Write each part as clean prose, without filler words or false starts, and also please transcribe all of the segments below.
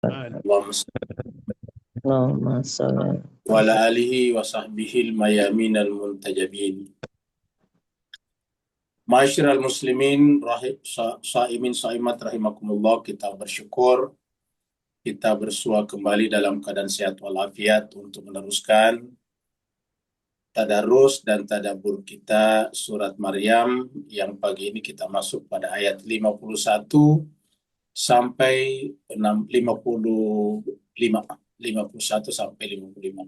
Allahumma salli Allahumma sholli wa ala alihi wa sahbihi al-mayamin al-muntajabin. Ma'asyiral muslimin, sa'imin sa'imat rahimakumullah, kita bersyukur kita bersua kembali dalam keadaan sehat walafiat untuk meneruskan tadarus dan tadabbur kita surat Maryam yang pagi ini kita masuk pada ayat 51 sampai 55, 51 sampai 55.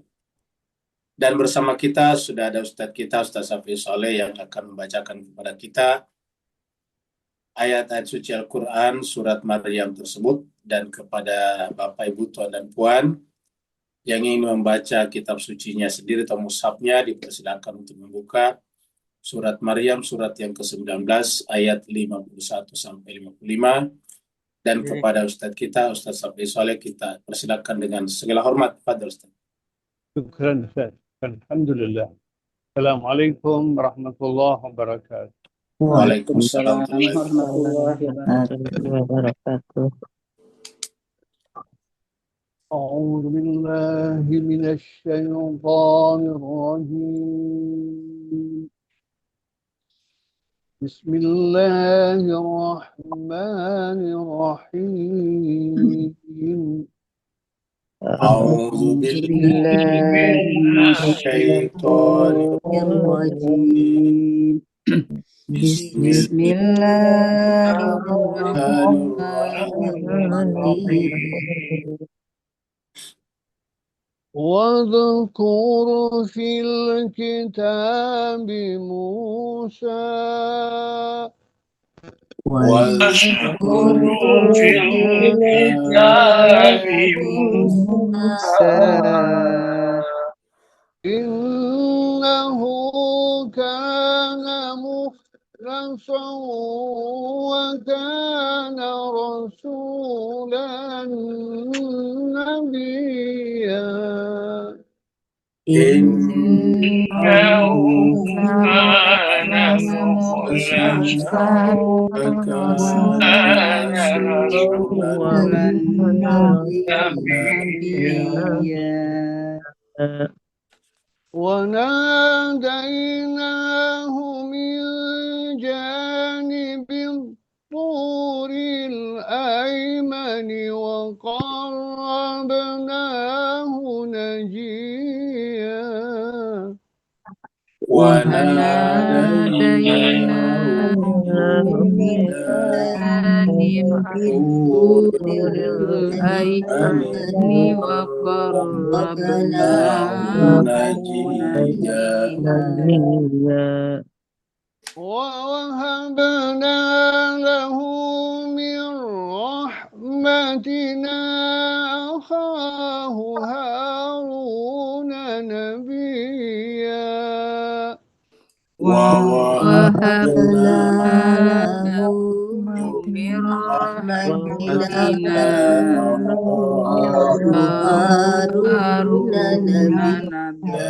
Dan bersama kita sudah ada Ustadz kita, Ustadz Safi Soleh, yang akan membacakan kepada kita ayat-ayat suci Al-Quran, surat Maryam tersebut. Dan kepada Bapak, Ibu, Tuan, dan Puan yang ingin membaca kitab sucinya sendiri atau mushafnya, dipersilakan untuk membuka surat Maryam, surat yang ke-19, ayat 51 sampai 55. Dan kepada Ustadz kita, Ustadz Safi Soleh, kita persilakan dengan segala hormat. Fadhil Ustadz. شكرا أستاذ. الحمد لله. السلام عليكم ورحمة الله وبركاته. Waalaikumsalam warahmatullahi wabarakatuh. أعوذ بالله من الشيطان الرجيم. بسم الله الرحمن الرحيم. أعوذ بالله من الشيطان الرجيم. بسم الله الرحمن الرحيم. واذكر في الكتاب موسى. واذكر في الكتاب موسى إنه كان مخلصا وكان رسولا نبيا. إنه كان مخلصا وكان رسولا نبيا. وناديناه من جانب الطور الأيمن وقربناه نجيا. وناديناه من جانب الطور الأيمن وقربناه نجيا. ووهبنا له من رحمتنا أخاه هارون نبيا. ووهبنا له من رحمتنا هارون نبيا.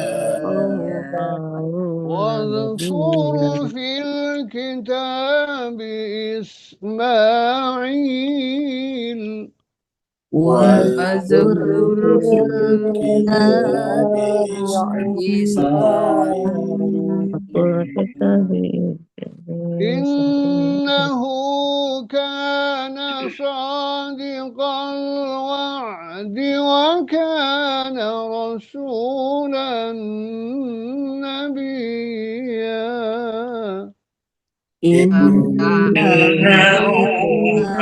واذكر في الكتاب إسماعيل. واذكر في الكتاب إسماعيل إنه كان صادق الوعد وكان رسولا نبيا. إنه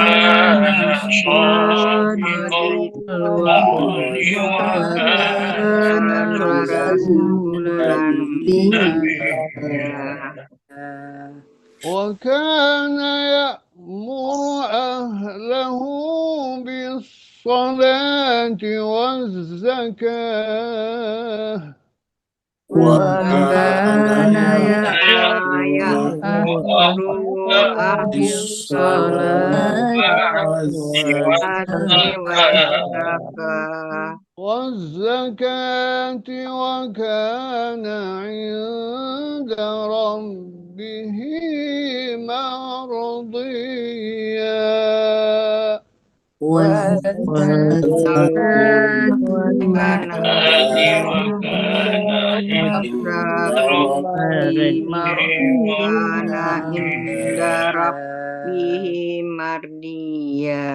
كان صادق الوعد وكان رسولا نبيا. وكان يأمر أهله بالصلاة والزكاة. وكان يأمر بالصلاة والزكاة وكان عند ربه مرضيا. والزيتون والنخل إبراهيم كان عند ربه مرضيا.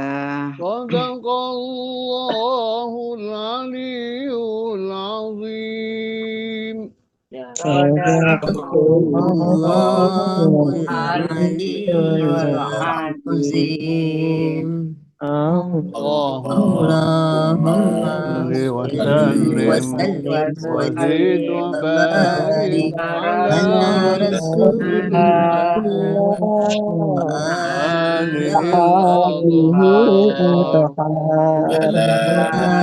صدق الله العلي العظيم. صدق الله العلي العظيم. اللهم صل وسلم وزد وبارك على رسول الله وآله الأطهار على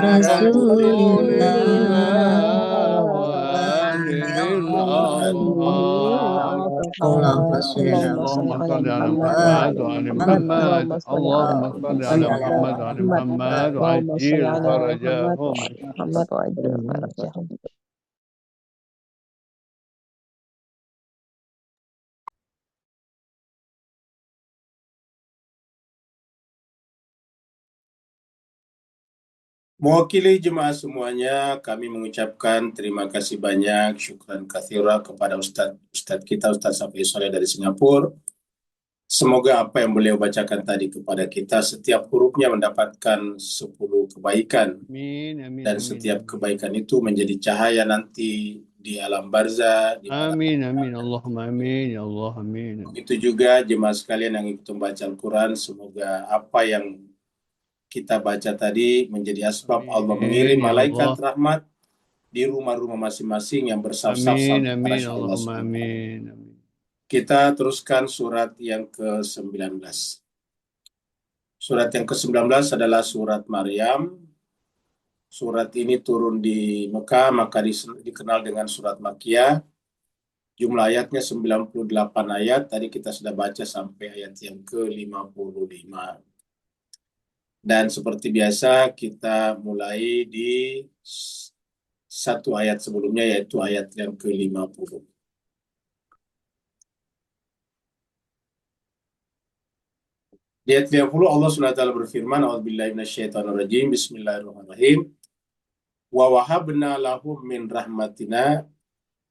رسول الله وآله الأطهار. اللهم صل على اللهم صل على محمد محمد وعلى محمد. اللهم صل على وعلى محمد وعلى محمد وعجل فرجهم. محمد وعجل فرجهم. Mewakili jemaah semuanya, kami mengucapkan terima kasih banyak, syukran katsira kepada Ustadz kita, Ustadz Safi Soleh dari Singapura. Semoga apa yang beliau bacakan tadi kepada kita, setiap hurufnya mendapatkan 10 kebaikan. Amin, amin, Dan amin, setiap amin. kebaikan itu menjadi cahaya nanti di alam barzah. Amin, amin, Allahumma amin, ya Allah, amin. Itu juga jemaah sekalian yang ikut membaca Al-Quran, semoga apa yang kita baca tadi menjadi asbab Allah mengirim Amin, ya malaikat Allah. rahmat di rumah-rumah masing-masing yang bersaf-saf Amin, sampai amin, arasy Allah Allahumma SWT. amin, amin. Kita teruskan surat yang ke-19. Surat yang ke-19 adalah surat Maryam. Surat ini turun di Mekah, maka dikenal dengan surat Makkiyah. Jumlah ayatnya 98 ayat. Tadi kita sudah baca sampai ayat yang ke-55. Dan seperti biasa kita mulai di satu ayat sebelumnya, yaitu ayat yang ke-50. Di ayat 50 Allah SWT berfirman, A'udzubillahi minasyaitonirrajim, Bismillahirrahmanirrahim. Wa wahabna lahum min rahmatina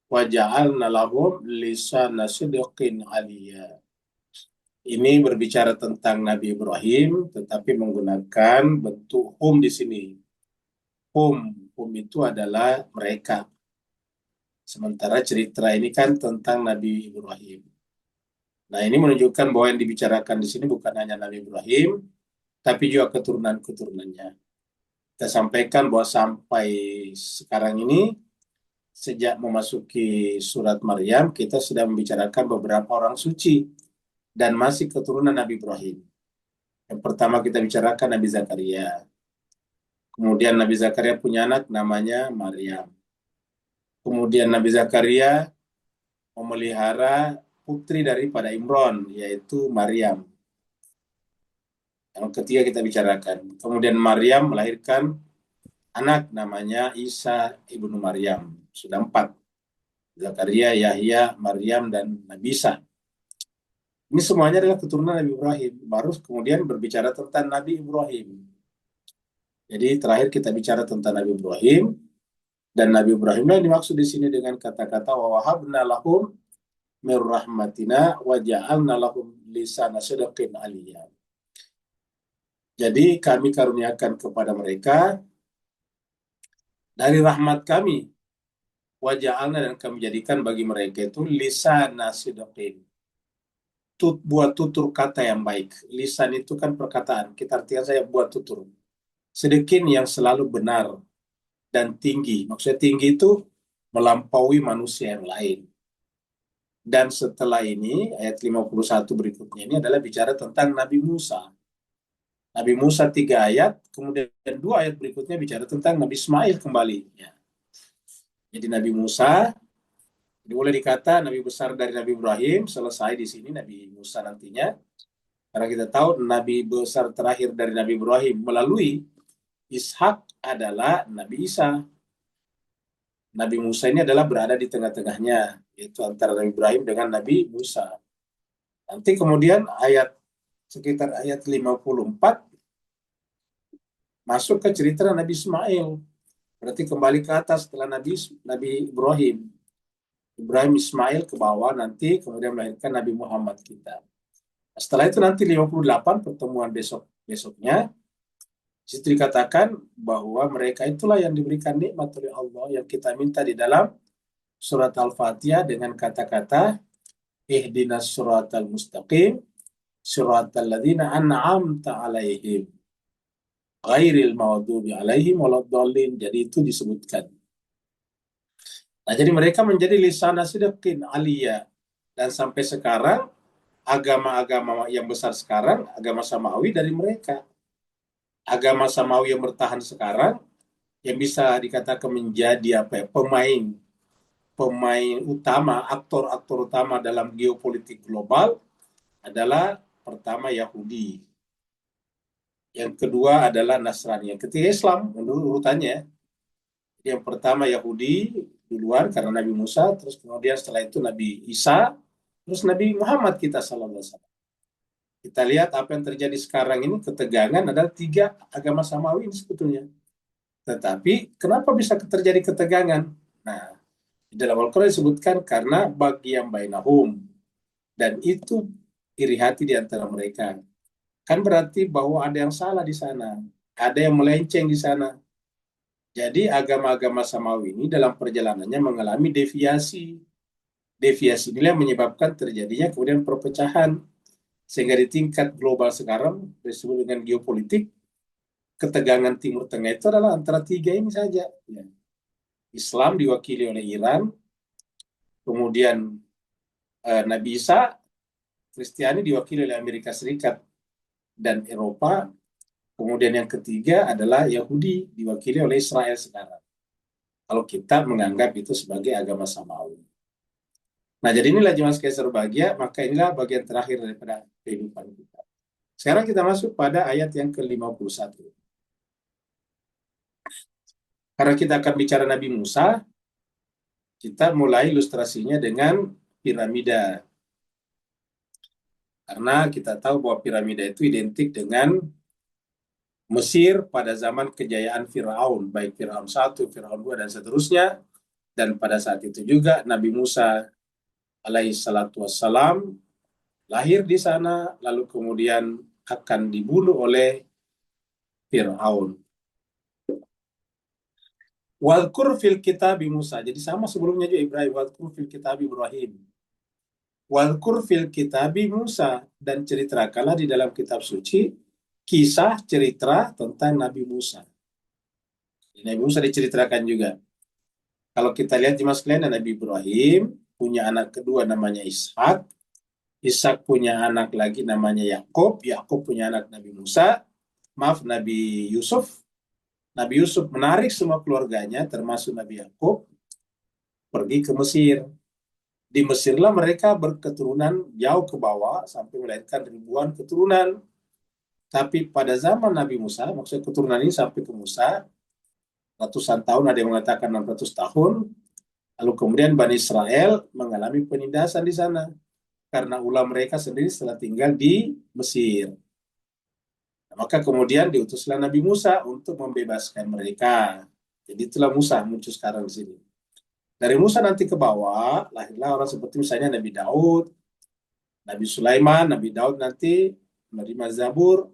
wa ja'alna lahum lisana sidqin aliyya. Ini berbicara tentang Nabi Ibrahim, tetapi menggunakan bentuk hum di sini. Hum itu adalah mereka. Sementara cerita ini kan tentang Nabi Ibrahim. Nah, ini menunjukkan bahwa yang dibicarakan di sini bukan hanya Nabi Ibrahim, tapi juga keturunan-keturunannya. Kita sampaikan bahwa sampai sekarang ini, sejak memasuki surat Maryam, kita sudah membicarakan beberapa orang suci dan masih keturunan Nabi Ibrahim. Yang pertama kita bicarakan Nabi Zakaria. Kemudian Nabi Zakaria punya anak namanya Maryam. Kemudian Nabi Zakaria memelihara putri daripada Imran, yaitu Maryam. Yang ketiga kita bicarakan. Kemudian Maryam melahirkan anak namanya Isa ibnu Maryam. Sudah 4. Zakaria, Yahya, Maryam, dan Nabi Isa. Ini semuanya adalah keturunan Nabi Ibrahim. Baru kemudian berbicara tentang Nabi Ibrahim. Jadi terakhir kita bicara tentang Nabi Ibrahim. Dan Nabi Ibrahim yang dimaksud di sini dengan kata-kata wa wahabna lahum min rahmatina wa ja'alna lahum lisana sidqin aliyya. Jadi kami karuniakan kepada mereka dari rahmat kami, wa ja'alna, dan kami jadikan bagi mereka itu lisana sidqin, buat tutur kata yang baik. Lisan itu kan perkataan, kita artikan saya buat tutur. Sedikit yang selalu benar dan tinggi. Maksudnya tinggi itu melampaui manusia yang lain. Dan setelah ini, ayat 51 berikutnya ini adalah bicara tentang Nabi Musa. Nabi Musa 3 ayat, kemudian 2 ayat berikutnya bicara tentang Nabi Ismail kembali. Ya. Jadi Nabi Musa, boleh dikata Nabi besar dari Nabi Ibrahim, selesai di sini Nabi Musa nantinya. Karena kita tahu Nabi besar terakhir dari Nabi Ibrahim melalui Ishak adalah Nabi Isa. Nabi Musa ini adalah berada di tengah-tengahnya, yaitu antara Nabi Ibrahim dengan Nabi Musa. Nanti kemudian sekitar ayat 54, masuk ke cerita Nabi Ismail. Berarti kembali ke atas setelah Nabi Ibrahim. Ibrahim Ismail ke bawah nanti kemudian melahirkan Nabi Muhammad kita. Setelah itu nanti 58 pertemuan besoknya situ dikatakan bahwa mereka itulah yang diberikan nikmat oleh Allah yang kita minta di dalam surat Al-Fatihah dengan kata-kata ihdinas siratal mustaqim siratal ladzina an'amta alaihim ghairil maghdubi alaihim waladdallin. Jadi itu disebutkan. Nah, jadi mereka menjadi lisana sidqin aliyah, dan sampai sekarang agama-agama yang besar sekarang agama Samawi dari mereka. Agama Samawi yang bertahan sekarang yang bisa dikatakan menjadi pemain utama, aktor utama dalam geopolitik global adalah pertama Yahudi, yang kedua adalah Nasrani, yang ketiga Islam menurut urutannya. Yang pertama Yahudi duluan karena Nabi Musa, terus kemudian setelah itu Nabi Isa, terus Nabi Muhammad kita sallallahu alaihi wasallam. Kita lihat apa yang terjadi sekarang ini, ketegangan adalah tiga agama Samawi ini sebetulnya. Tetapi kenapa bisa terjadi ketegangan? Nah, di dalam Al-Quran disebutkan karena bagian bainahum, dan itu iri hati di antara mereka. Kan berarti bahwa ada yang salah di sana, ada yang melenceng di sana. Jadi agama-agama Samawi ini dalam perjalanannya mengalami deviasi. Deviasi inilah yang menyebabkan terjadinya kemudian perpecahan. Sehingga di tingkat global sekarang disebut dengan geopolitik, ketegangan Timur Tengah itu adalah antara tiga ini saja. Islam diwakili oleh Iran, kemudian Nabi Isa, Kristiani diwakili oleh Amerika Serikat dan Eropa. Kemudian yang ketiga adalah Yahudi, diwakili oleh Israel sekarang. Kalau kita menganggap itu sebagai agama Samawi. Nah, jadi inilah jemaah sekalian berbahagia, maka inilah bagian terakhir daripada kehidupan kita. Sekarang kita masuk pada ayat yang ke-51. Karena kita akan bicara Nabi Musa, kita mulai ilustrasinya dengan piramida. Karena kita tahu bahwa piramida itu identik dengan Mesir pada zaman kejayaan Firaun, baik Firaun 1, Firaun 2, dan seterusnya. Dan pada saat itu juga Nabi Musa alaihi salatu wassalam lahir di sana, lalu kemudian akan dibunuh oleh Firaun. Wadhkur fil kitabi Musa. Jadi sama sebelumnya juga Ibrahim. Wadhkur fil kitabi Ibrahim. Wadhkur fil kitabi Musa. Dan ceritakanlah di dalam kitab suci kisah cerita tentang Nabi Musa. Nabi Musa diceritakan juga. Kalau kita lihat jemaah sekalian, Nabi Ibrahim punya anak kedua namanya Ishak. Ishak punya anak lagi namanya Yakub. Yakub punya anak Nabi Musa. Nabi Yusuf. Nabi Yusuf menarik semua keluarganya, termasuk Nabi Yakub, pergi ke Mesir. Di Mesirlah mereka berketurunan jauh ke bawah sampai melahirkan ribuan keturunan. Tapi pada zaman Nabi Musa, maksudnya keturunan ini sampai ke Musa, ratusan tahun, ada yang mengatakan 600 tahun, lalu kemudian Bani Israel mengalami penindasan di sana, karena ulah mereka sendiri setelah tinggal di Mesir. Nah, maka kemudian diutuslah Nabi Musa untuk membebaskan mereka. Jadi itulah Musa muncul sekarang di sini. Dari Musa nanti ke bawah, lahirlah orang seperti misalnya Nabi Daud, Nabi Sulaiman, Nabi Daud nanti menerima Zabur.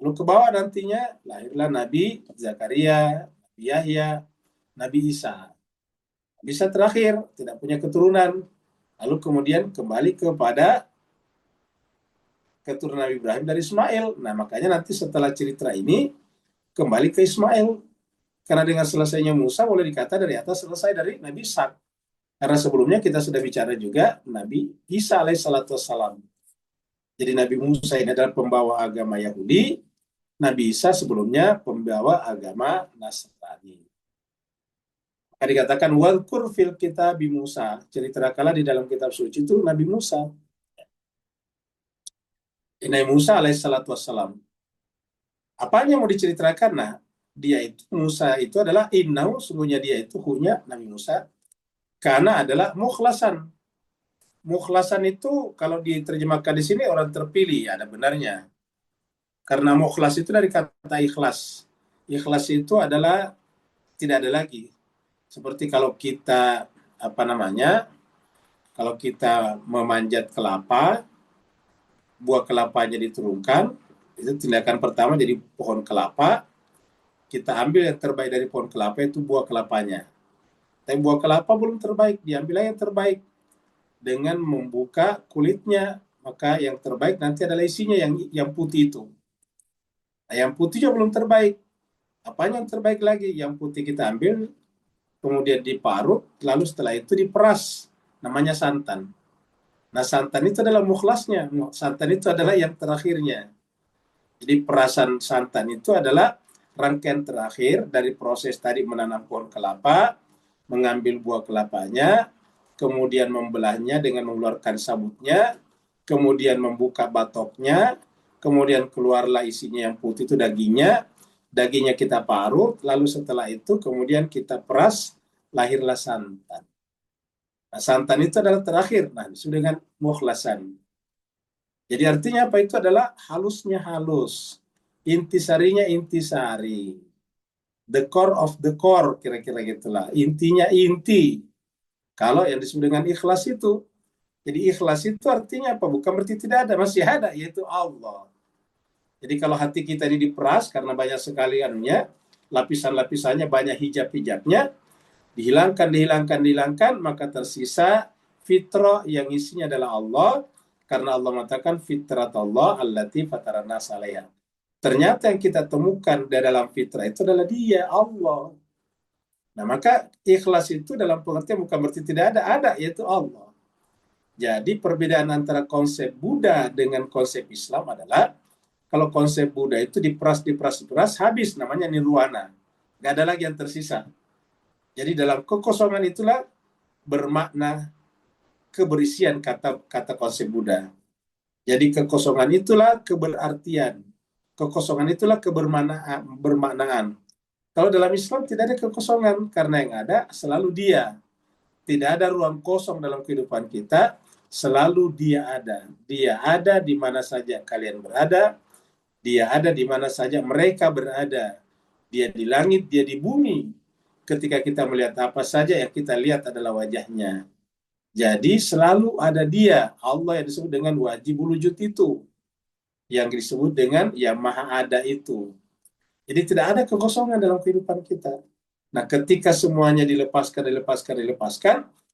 Lalu ke bawah nantinya lahirlah Nabi Zakaria, Nabi Yahya, Nabi Isa. Nabi Isa terakhir, tidak punya keturunan. Lalu kemudian kembali kepada keturunan Nabi Ibrahim dari Ismail. Nah, makanya nanti setelah cerita ini kembali ke Ismail. Karena dengan selesainya Musa boleh dikata dari atas selesai dari Nabi Ishak. Karena sebelumnya kita sudah bicara juga Nabi Isa alaihissalatu wassalam. Jadi Nabi Musa ini adalah pembawa agama Yahudi, Nabi Isa sebelumnya pembawa agama Nasrani. Maka dikatakan wadhkur fil kitabi Musa, ceritakanlah di dalam kitab suci itu Nabi Musa. Nabi Musa alaihissalatu wassalam. Apanya mau diceritakan? Nah, dia itu Musa itu adalah innahu, sungguhnya dia itu hunya Nabi Musa karena adalah mukhlasan. Mukhlasan itu kalau diterjemahkan di sini orang terpilih, ada benarnya. Karena mukhlas itu dari kata ikhlas. Ikhlas itu adalah tidak ada lagi. Seperti kalau kita kalau kita memanjat kelapa, buah kelapanya diturunkan, itu tindakan pertama jadi pohon kelapa, kita ambil yang terbaik dari pohon kelapa itu buah kelapanya. Tapi buah kelapa belum terbaik, diambil yang terbaik dengan membuka kulitnya, maka yang terbaik nanti adalah isinya yang putih itu. Nah, yang putih juga belum terbaik. Apanya yang terbaik lagi? Yang putih kita ambil, kemudian diparut, lalu setelah itu diperas, namanya santan. Nah, santan itu adalah mukhlasnya, santan itu adalah yang terakhirnya. Jadi perasan santan itu adalah rangkaian terakhir dari proses tadi menanam pohon kelapa, mengambil buah kelapanya, kemudian membelahnya dengan mengeluarkan sabutnya, kemudian membuka batoknya, kemudian keluarlah isinya yang putih itu dagingnya kita parut, lalu setelah itu kemudian kita peras, lahirlah santan. Nah, santan itu adalah terakhir, nah disebut dengan mukhlasan. Jadi artinya apa? Itu adalah halusnya halus, intisarinya intisari, the core of the core, kira-kira gitulah, intinya inti. Kalau yang disebut dengan ikhlas itu, jadi ikhlas itu artinya apa? Bukan berarti tidak ada, masih ada, yaitu Allah. Jadi kalau hati kita ini diperas karena banyak sekali anunya, lapisan-lapisannya banyak hijab-hijabnya, dihilangkan, maka tersisa fitrah yang isinya adalah Allah, karena Allah mengatakan fitrat Allah allati fatarana salaiha. Ternyata yang kita temukan di dalam fitrah itu adalah Dia, Allah. Nah, maka ikhlas itu dalam pengertian bukan berarti tidak ada, yaitu Allah. Jadi perbedaan antara konsep Buddha dengan konsep Islam adalah kalau konsep Buddha itu diperas, habis, namanya nirwana. Nggak ada lagi yang tersisa. Jadi dalam kekosongan itulah bermakna keberisian kata konsep Buddha. Jadi kekosongan itulah keberartian. Kekosongan itulah bermaknaan. Kalau dalam Islam tidak ada kekosongan, karena yang ada selalu Dia. Tidak ada ruang kosong dalam kehidupan kita, selalu Dia ada. Dia ada di mana saja kalian berada, Dia ada di mana saja mereka berada. Dia di langit, Dia di bumi. Ketika kita melihat apa saja, yang kita lihat adalah wajahnya. Jadi selalu ada Dia, Allah yang disebut dengan wajibul wujud itu, yang disebut dengan yang maha ada itu. Jadi tidak ada kekosongan dalam kehidupan kita. Nah, ketika semuanya dilepaskan,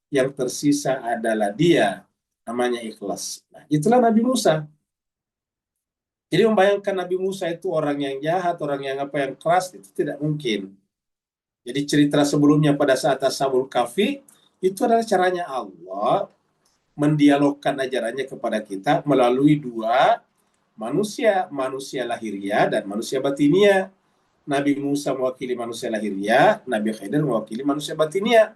yang tersisa adalah Dia, namanya ikhlas. Nah, itulah Nabi Musa. Jadi membayangkan Nabi Musa itu orang yang jahat, orang yang keras, itu tidak mungkin. Jadi cerita sebelumnya pada saat Ashabul Kahfi, itu adalah caranya Allah mendialogkan ajarannya kepada kita melalui dua manusia lahiriah dan manusia batiniah. Nabi Musa mewakili manusia lahiriah, Nabi Khidir mewakili manusia batiniah.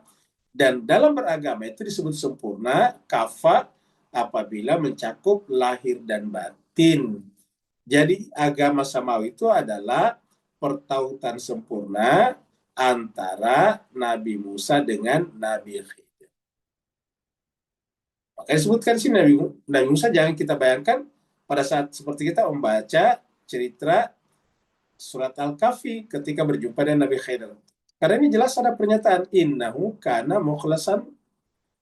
Dan dalam beragama itu disebut sempurna, kafa, apabila mencakup lahir dan batin. Jadi agama samawi itu adalah pertautan sempurna antara Nabi Musa dengan Nabi Khidir. Makanya disebutkan sini Nabi Musa, jangan kita bayangkan pada saat seperti kita membaca cerita surat Al-Kahfi ketika berjumpa dengan Nabi Khidir. Karena ini jelas ada pernyataan innahu kana mukhlasan.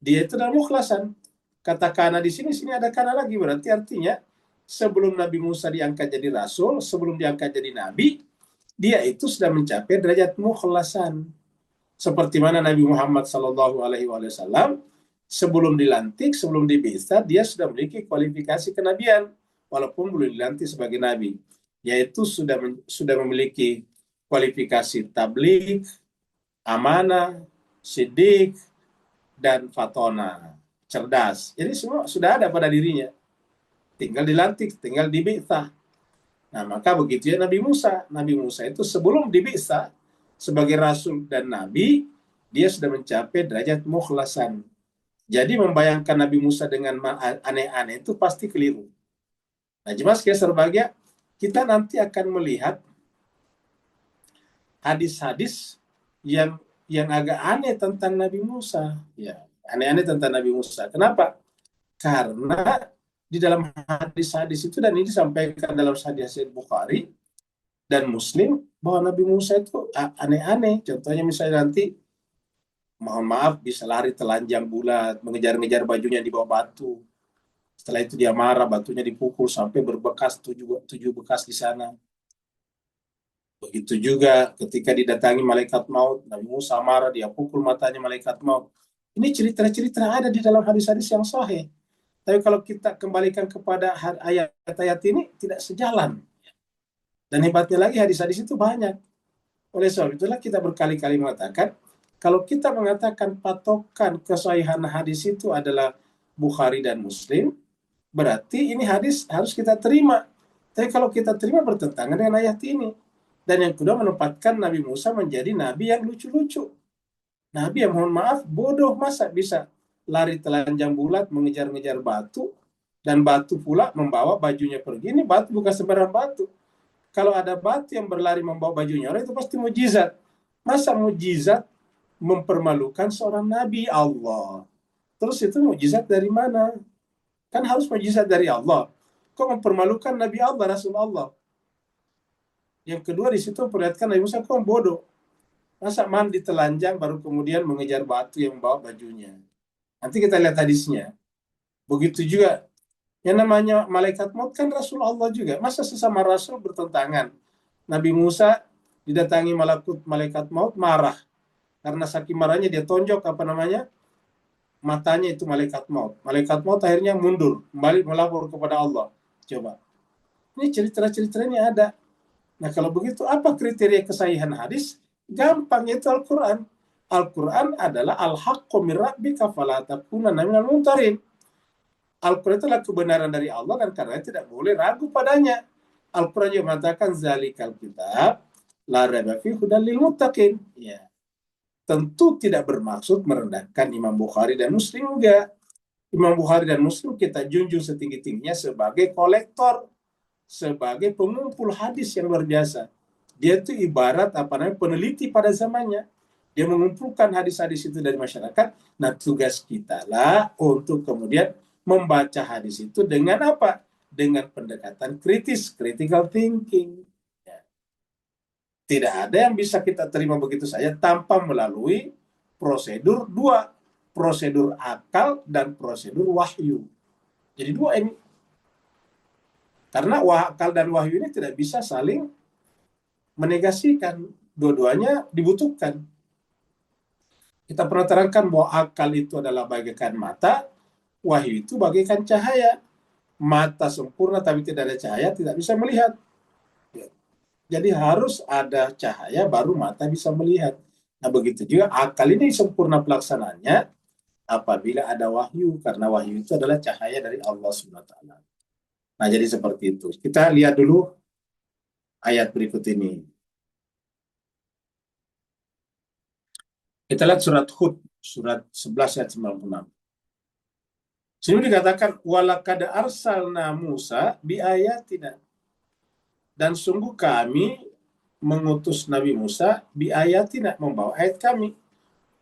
Dia itu adalah mukhlasan. Kata kana di sini ada kana lagi, berarti artinya sebelum Nabi Musa diangkat jadi rasul, sebelum diangkat jadi nabi, dia itu sudah mencapai derajat mukhlasan. Seperti mana Nabi Muhammad SAW sebelum dilantik, sebelum dibi'tsah, dia sudah memiliki kualifikasi kenabian, walaupun belum dilantik sebagai nabi, yaitu sudah memiliki kualifikasi tabligh, amanah, siddiq, dan fatona, cerdas. Jadi semua sudah ada pada dirinya. Tinggal dilantik, tinggal dibi'tsah. Nah, maka begitu ya Nabi Musa. Nabi Musa itu sebelum dibi'tsah sebagai rasul dan nabi, dia sudah mencapai derajat mukhlasan. Jadi membayangkan Nabi Musa dengan aneh-aneh itu pasti keliru. Nah, jemaah sekalian berbahagia, kita nanti akan melihat hadis-hadis yang agak aneh tentang Nabi Musa. Ya, aneh-aneh tentang Nabi Musa. Kenapa? Karena di dalam hadis-hadis itu, dan ini disampaikan dalam hadis Bukhari, dan Muslim bahwa Nabi Musa itu aneh-aneh. Contohnya misalnya nanti, mohon maaf, bisa lari telanjang bulat, mengejar-ngejar bajunya di bawah batu. Setelah itu dia marah, batunya dipukul sampai berbekas tujuh bekas di sana. Begitu juga ketika didatangi malaikat maut, Nabi Musa marah, dia pukul matanya malaikat maut. Ini cerita-cerita ada di dalam hadis-hadis yang sahih. Tapi kalau kita kembalikan kepada ayat-ayat ini, tidak sejalan. Dan hebatnya lagi, hadis-hadis itu banyak. Oleh sebab itulah kita berkali-kali mengatakan, kalau kita mengatakan patokan kesahihan hadis itu adalah Bukhari dan Muslim, berarti ini hadis harus kita terima. Tapi kalau kita terima bertentangan dengan ayat ini. Dan yang kedua, menempatkan Nabi Musa menjadi nabi yang lucu-lucu. Nabi yang, mohon maaf, bodoh, masa bisa lari telanjang bulat mengejar-ngejar batu, dan batu pula membawa bajunya pergi. Ini batu bukan sembarang batu. Kalau ada batu yang berlari membawa bajunya orang, itu pasti mujizat. Masa mujizat mempermalukan seorang nabi Allah? Terus itu mujizat dari mana? Kan harus mujizat dari Allah. Kok mempermalukan Nabi Allah, Rasul Allah? Yang kedua, di situ perlihatkan Nabi Musa kok bodoh. Masa mandi telanjang baru kemudian mengejar batu yang membawa bajunya. Nanti kita lihat hadisnya. Begitu juga yang namanya malaikat maut, kan Rasul Allah juga. Masa sesama Rasul bertentangan? Nabi Musa didatangi malaikat maut, marah. Karena saking marahnya dia tonjok matanya itu malaikat maut. Malaikat maut akhirnya mundur, kembali melapor kepada Allah. Coba. Ini cerita-cerita ini ada. Nah, kalau begitu apa kriteria kesahihan hadis? Gampang, itu Al-Quran. Al-Quran adalah al-haqqu min rabbika fala takunanna minal mumtarin. Al-Quran itulah kebenaran dari Allah, dan karena tidak boleh ragu padanya. Al-Quran juga mengatakan zalikal kitab la raiba fihi hudan lil muttaqin. Ya. Tentu tidak bermaksud merendahkan Imam Bukhari dan Muslim juga. Imam Bukhari dan Muslim kita junjung setinggi-tingginya sebagai kolektor, sebagai pengumpul hadis yang luar biasa. Dia itu ibarat peneliti pada zamannya. Dia mengumpulkan hadis-hadis itu dari masyarakat. Nah, tugas kita lah untuk kemudian membaca hadis itu dengan apa? Dengan pendekatan kritis, critical thinking. Ya. Tidak ada yang bisa kita terima begitu saja tanpa melalui prosedur dua. Prosedur akal dan prosedur wahyu. Jadi dua ini. Karena akal dan wahyu ini tidak bisa saling menegasikan. Dua-duanya dibutuhkan. Kita pernah terangkan bahwa akal itu adalah bagaikan mata, wahyu itu bagaikan cahaya. Mata sempurna tapi tidak ada cahaya, tidak bisa melihat. Jadi harus ada cahaya baru mata bisa melihat. Nah, begitu juga akal ini sempurna pelaksanaannya apabila ada wahyu, karena wahyu itu adalah cahaya dari Allah SWT. Nah, jadi seperti itu. Kita lihat dulu ayat berikut ini. Kita lihat surat Hud, surat 11 ayat 96. Sini dikatakan, walaqad arsalna Musa biayatina. Dan sungguh kami mengutus Nabi Musa biayatina, membawa ayat kami.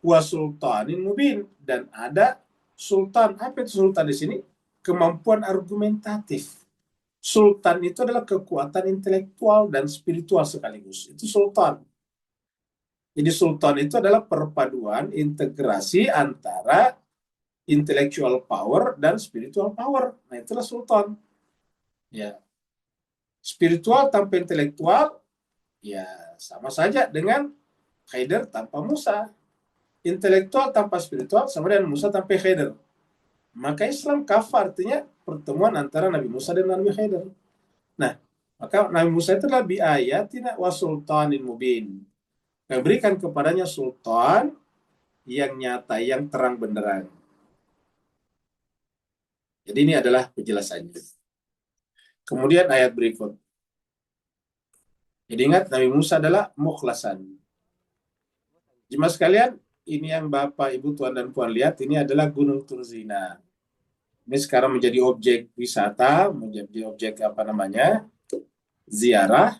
Wa sultanin mubin. Dan ada sultan. Apa itu sultan di sini? Kemampuan argumentatif. Sultan itu adalah kekuatan intelektual dan spiritual sekaligus. Itu sultan. Jadi sultan itu adalah perpaduan integrasi antara intellectual power dan spiritual power. Nah, itulah sultan. Ya. Spiritual tanpa intelektual, ya sama saja dengan Khidir tanpa Musa. Intelektual tanpa spiritual sama dengan Musa tanpa Khidir. Maka Islam kafah, artinya pertemuan antara Nabi Musa dan Nabi Khidir. Nah, maka Nabi Musa itu adalah biayatina wa sultanin mubin. Memberikan kepadanya sultan yang nyata, yang terang benderang. Jadi ini adalah penjelasannya. Kemudian ayat berikut. Jadi ingat, Nabi Musa adalah mukhlasan. Jemaah sekalian, ini yang Bapak, Ibu, Tuan dan Puan lihat, ini adalah Gunung Turzina. Ini sekarang menjadi objek wisata, menjadi objek ziarah.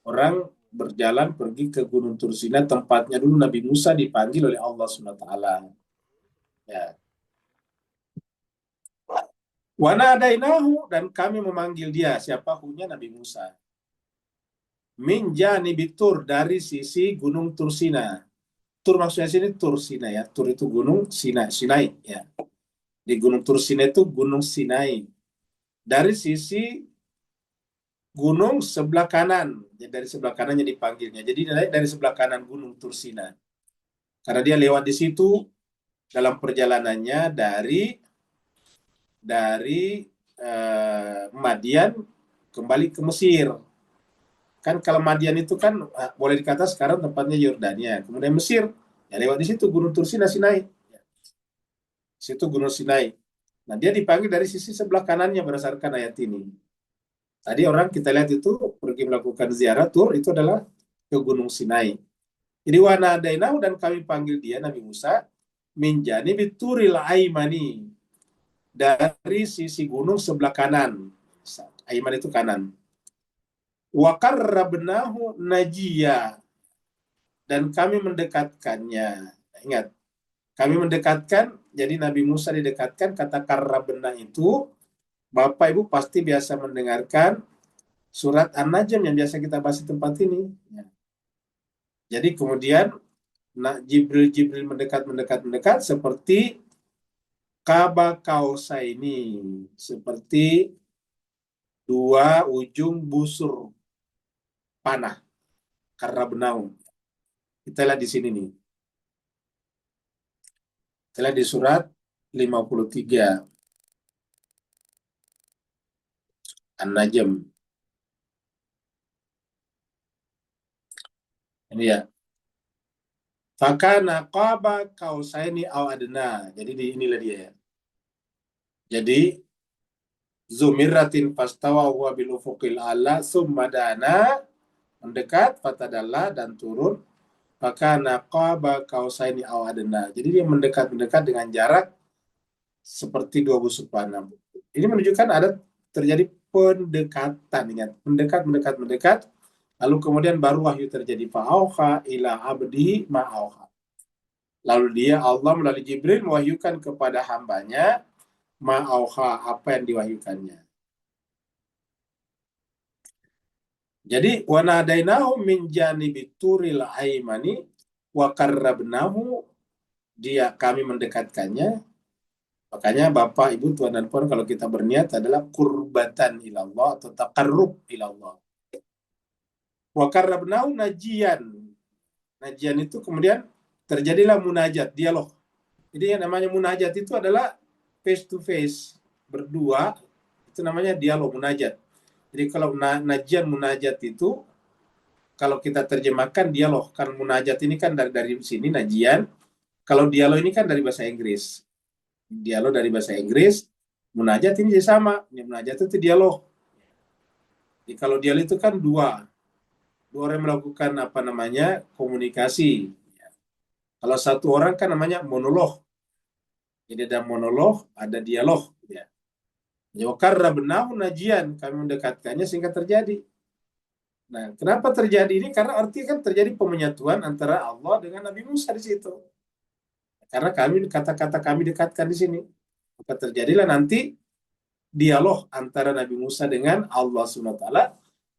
Orang berjalan pergi ke Gunung Turzina, tempatnya dulu Nabi Musa dipanggil oleh Allah SWT. Ya. Wa nadainahu, dan kami memanggil dia. Siapa? Hunya Nabi Musa. min janibi Tur, dari sisi gunung Tursina. Tur maksudnya sini Tur Sinai ya. Tur itu gunung Sinai ya. Di gunung Tursina itu gunung Sinai. Dari sisi gunung sebelah kanan. Ya, dari sebelah kanannya dipanggilnya. Jadi dari sebelah kanan gunung Tursina. Karena dia lewat di situ dalam perjalanannya dari Madian kembali ke Mesir. Kan kalau Madian itu kan boleh dikata sekarang tempatnya Yordania. Kemudian Mesir, ya lewat di situ gunung Tursina Sinai. Situ gunung Sinai. Nah, dia dipanggil dari sisi sebelah kanannya berdasarkan ayat ini. Tadi orang kita lihat itu pergi melakukan ziarah Tur itu adalah ke gunung Sinai. Jadi wanadainahu, dan kami panggil dia Nabi Musa min janibi Turil Aimani, dari sisi gunung sebelah kanan. Aiman itu kanan. Wa qarrabnahu najiyya, dan kami mendekatkannya. Ingat, kami mendekatkan, jadi Nabi Musa didekatkan. Kata qarrabna itu, Bapak Ibu pasti biasa mendengarkan surat An-Najm yang biasa kita bahas di tempat ini. Jadi kemudian Jibril mendekat seperti Kaba Kausaini, seperti dua ujung busur panah. Qarrabnahu. Kita lihat di sini nih. Kita lihat di surat 53 An-Najm. Ini ya. Fakana qaba kausaini aw adna. Jadi inilah dia ya. Jadi zumiratin fastawa huwa bil ufuqil a'la summa dana, mendekat, fatadalla, dan turun. Fakana qaba kausaini aw adna. Jadi dia mendekat dengan jarak seperti dua busur panah. Ini menunjukkan ada terjadi pendekatan, ingat, mendekat, lalu kemudian baru wahyu terjadi. Fa'auha ila abdi ma'auha. Lalu Allah melalui Jibril mewahyukan kepada hambanya ma'auha, apa yang diwahyukannya. Jadi wa nadainahu min janibi Turil Aimani wa qarrabnahu, kami mendekatkannya. Makanya Bapak, Ibu, Tuan dan Puan, kalau kita berniat adalah kurbatan ilallah atau taqarrub ilallah. Wa qarrabnahu najian. Najian itu kemudian terjadilah munajat, dialog. Jadi yang namanya munajat itu adalah face to face, berdua, itu namanya dialog, munajat. Jadi kalau najian munajat itu, kalau kita terjemahkan dialog, kan munajat ini kan dari sini najian, kalau dialog ini kan dari bahasa Inggris. Dialog dari bahasa Inggris, munajat ini sama. Munajat itu dialog. Jadi kalau dialog itu kan dua orang melakukan komunikasi. Kalau satu orang kan namanya monolog. Jadi ada monolog, ada dialog. Ya. Qarrabnahu najian, kami mendekatkannya sehingga terjadi. Nah, kenapa terjadi ini? Karena artinya kan terjadi pemenyatuan antara Allah dengan Nabi Musa di situ. Karena kata-kata kami dekatkan di sini. Maka terjadilah nanti dialog antara Nabi Musa dengan Allah SWT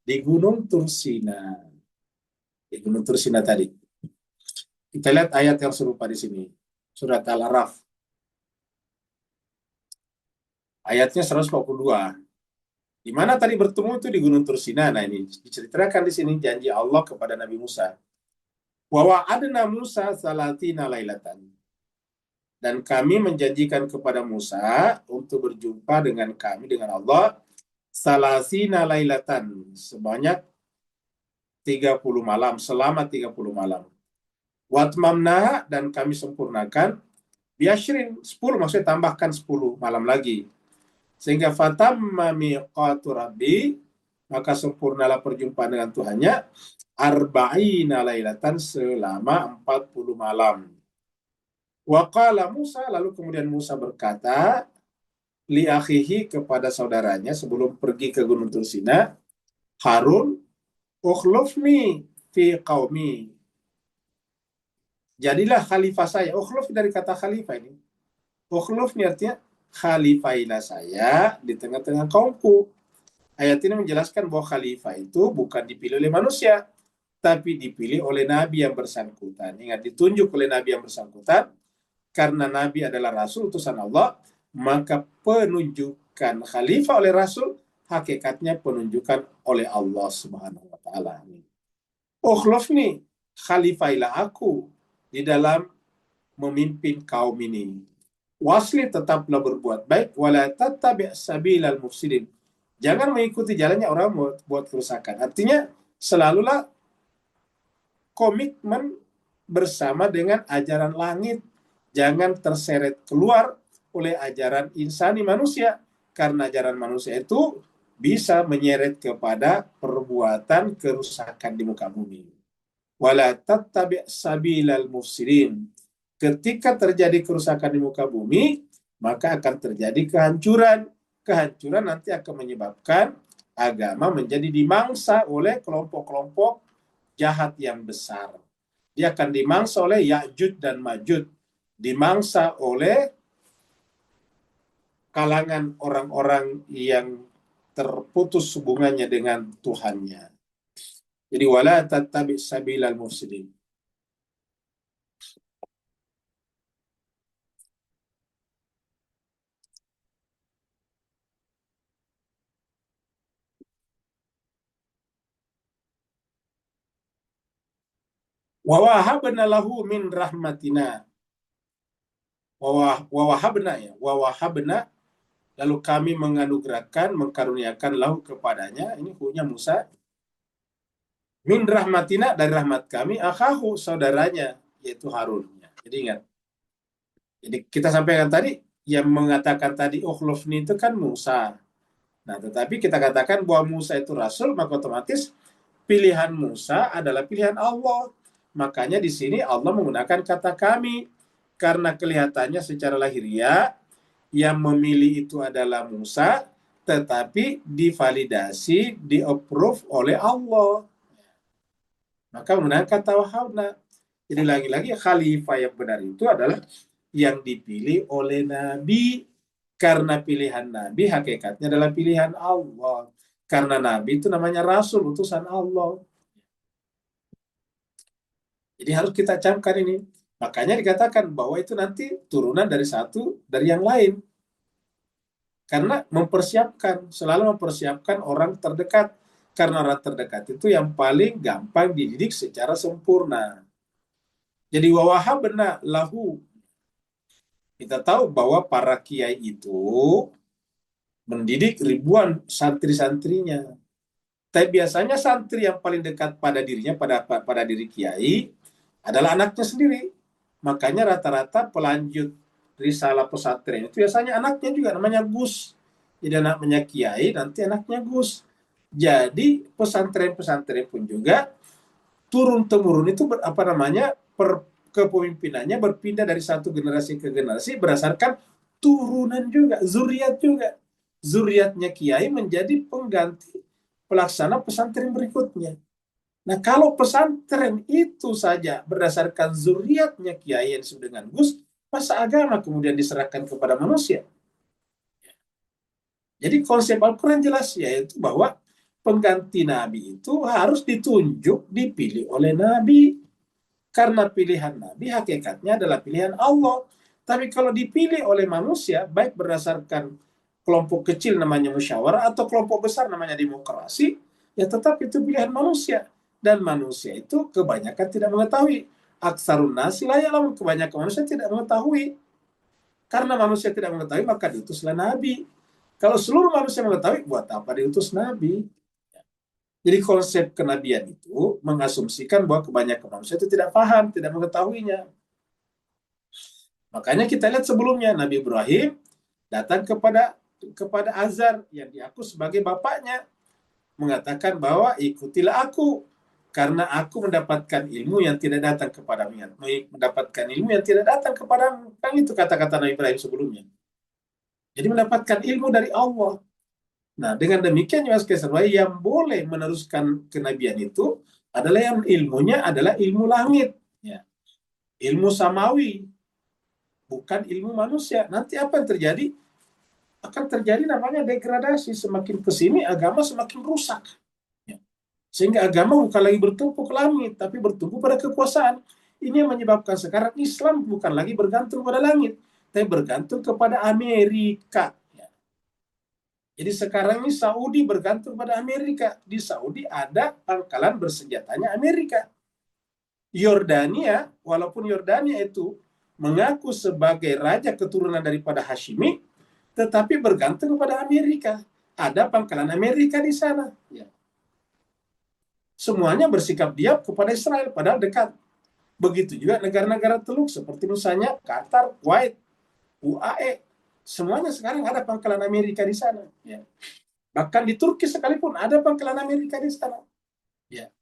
di Gunung Tursina. Di Gunung Tursina tadi. Kita lihat ayat yang serupa di sini. Surat Al-Araf. Ayatnya 142. Di mana tadi bertemu itu di Gunung Tursina. Nah, ini diceritakan di sini janji Allah kepada Nabi Musa. Wa wa'adna Musa salatina lailatan. Dan kami menjanjikan kepada Musa untuk berjumpa dengan kami, dengan Allah, salasina lailatan, sebanyak 30 malam, selama 30 malam. Watmamna, dan kami sempurnakan, biashrin, 10, maksudnya tambahkan 10 malam lagi. Sehingga fatamma miqatu rabbi, maka sempurnalah perjumpaan dengan Tuhannya, arba'ina lailatan, selama 40 malam. Wa qala Musa, lalu kemudian Musa berkata li akhihi, kepada saudaranya sebelum pergi ke Gunung Tursina, Harun, ukhlufni fi qaumi, jadilah khalifah saya. Ukhluf dari kata khalifah ini. Ukhlufni artinya khalifailah saya di tengah-tengah kaumku. Ayat ini menjelaskan bahwa khalifah itu bukan dipilih oleh manusia, tapi dipilih oleh Nabi yang bersangkutan. Ingat, ditunjuk oleh Nabi yang bersangkutan, karena Nabi adalah Rasul utusan Allah, maka penunjukan khalifah oleh Rasul, hakikatnya penunjukan oleh Allah Subhanahu wa Ta'ala. Ukhlufni, khalifailah aku di dalam memimpin kaum ini. Wasli, tetaplah berbuat baik, wala tattabi' sabilal mufsidin. Jangan mengikuti jalannya orang buat kerusakan. Artinya selalulah komitmen bersama dengan ajaran langit. Jangan terseret keluar oleh ajaran insani manusia. Karena ajaran manusia itu bisa menyeret kepada perbuatan kerusakan di muka bumi. Wala tattabi' sabilal mufsidin. Ketika terjadi kerusakan di muka bumi, maka akan terjadi kehancuran. Kehancuran nanti akan menyebabkan agama menjadi dimangsa oleh kelompok-kelompok jahat yang besar. Dia akan dimangsa oleh Ya'juj dan Ma'juj, dimangsa oleh kalangan orang-orang yang terputus hubungannya dengan Tuhannya. Jadi wala tattabi' sabilal mufsidin. Wa wahabna lahu min rahmatina. Wa wahabna, lalu kami menganugerahkan, mengkaruniakan lahu kepadanya, ini hunya Musa, min rahmatina, dari rahmat kami, akhahu, saudaranya, yaitu Harun. Jadi ingat. Jadi kita sampaikan tadi, yang mengatakan tadi ukhlufni itu kan Musa. Nah, tetapi kita katakan bahwa Musa itu Rasul, maka otomatis pilihan Musa adalah pilihan Allah. Makanya di sini Allah menggunakan kata kami, karena kelihatannya secara lahiriah yang memilih itu adalah Musa, tetapi divalidasi, di-approve oleh Allah. Maka menggunakan kata wahabna. Jadi lagi-lagi khalifah yang benar itu adalah yang dipilih oleh Nabi. Karena pilihan Nabi hakikatnya adalah pilihan Allah. Karena Nabi itu namanya Rasul, utusan Allah. Jadi harus kita camkan ini. Makanya dikatakan bahwa itu nanti turunan dari satu dari yang lain. Karena mempersiapkan, selalu mempersiapkan orang terdekat. Karena orang terdekat itu yang paling gampang dididik secara sempurna. Jadi wawahabna lahu. Kita tahu bahwa para kiai itu mendidik ribuan santri-santrinya. Tapi biasanya santri yang paling dekat pada dirinya, pada diri kiai, adalah anaknya sendiri. Makanya rata-rata pelanjut risalah pesantren itu biasanya anaknya juga, namanya Gus. Jadi anaknya kiai, nanti anaknya Gus. Jadi pesantren-pesantren pun juga turun-temurun itu kepemimpinannya berpindah dari satu generasi ke generasi berdasarkan turunan juga, zuriat juga. Zuriatnya kiai menjadi pengganti pelaksana pesantren berikutnya. Nah, kalau pesantren itu saja berdasarkan zuriatnya kiai yang disebut dengan Gus, masa agama kemudian diserahkan kepada manusia? Jadi konsep Al-Quran jelas, yaitu bahwa pengganti Nabi itu harus ditunjuk, dipilih oleh Nabi. Karena pilihan Nabi hakikatnya adalah pilihan Allah. Tapi kalau dipilih oleh manusia, baik berdasarkan kelompok kecil namanya musyawarah, atau kelompok besar namanya demokrasi, ya tetap itu pilihan manusia. Dan manusia itu kebanyakan tidak mengetahui. Aksarun nasi la ya'lamun, kebanyakan manusia tidak mengetahui. Karena manusia tidak mengetahui, maka diutuslah Nabi. Kalau seluruh manusia mengetahui, buat apa diutus Nabi? Jadi konsep kenabian itu mengasumsikan bahwa kebanyakan manusia itu tidak paham, tidak mengetahuinya. Makanya kita lihat sebelumnya, Nabi Ibrahim datang kepada Azar yang diaku sebagai bapaknya, mengatakan bahwa ikutilah aku, karena aku mendapatkan ilmu yang tidak datang kepadamu. Mendapatkan ilmu yang tidak datang kepadamu. Kan itu kata-kata Nabi Ibrahim sebelumnya. Jadi mendapatkan ilmu dari Allah. Nah, dengan demikian juga yang boleh meneruskan kenabian itu adalah yang ilmunya adalah ilmu langit, ya. Ilmu samawi, bukan ilmu manusia. Nanti apa yang terjadi? akan terjadi namanya degradasi. Semakin kesini agama semakin rusak. Ya. Sehingga agama bukan lagi bertumpu ke langit, tapi bertumpu pada kekuasaan. Ini yang menyebabkan sekarang Islam bukan lagi bergantung pada langit, tapi bergantung kepada Amerika. Ya. Jadi sekarang ini Saudi bergantung pada Amerika. Di Saudi ada pangkalan bersenjatanya Amerika. Yordania, walaupun Yordania itu mengaku sebagai raja keturunan daripada Hashimi, tetapi bergantung kepada Amerika. Ada pangkalan Amerika di sana. Ya. Semuanya bersikap diam kepada Israel, padahal dekat. Begitu juga negara-negara Teluk, seperti misalnya Qatar, Kuwait, UAE. Semuanya sekarang ada pangkalan Amerika di sana. Ya. Bahkan di Turki sekalipun ada pangkalan Amerika di sana. Ya.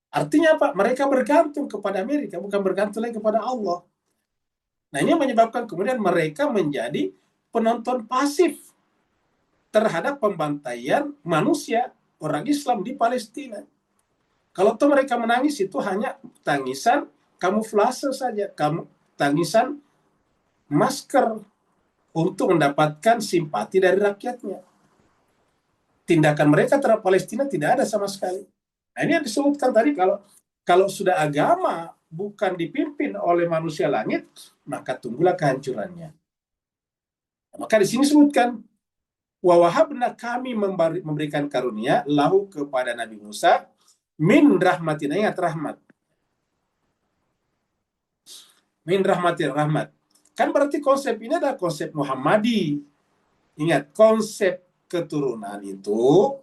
Artinya apa? Mereka bergantung kepada Amerika, bukan bergantung lagi kepada Allah. Nah, ini menyebabkan kemudian mereka menjadi penonton pasif terhadap pembantaian manusia, orang Islam di Palestina. Kalau toh mereka menangis itu hanya tangisan kamuflase saja, tangisan masker untuk mendapatkan simpati dari rakyatnya. Tindakan mereka terhadap Palestina tidak ada sama sekali. Nah, ini yang disebutkan tadi, kalau sudah agama bukan dipimpin oleh manusia langit, maka tunggulah kehancurannya. Maka di sini disebutkan, wa wahabna, kami memberikan karunia lahu kepada Nabi Musa min rahmatina, ingat rahmat. Min rahmatin, rahmat. Kan berarti konsep ini adalah konsep Muhammadi. Ingat, konsep keturunan itu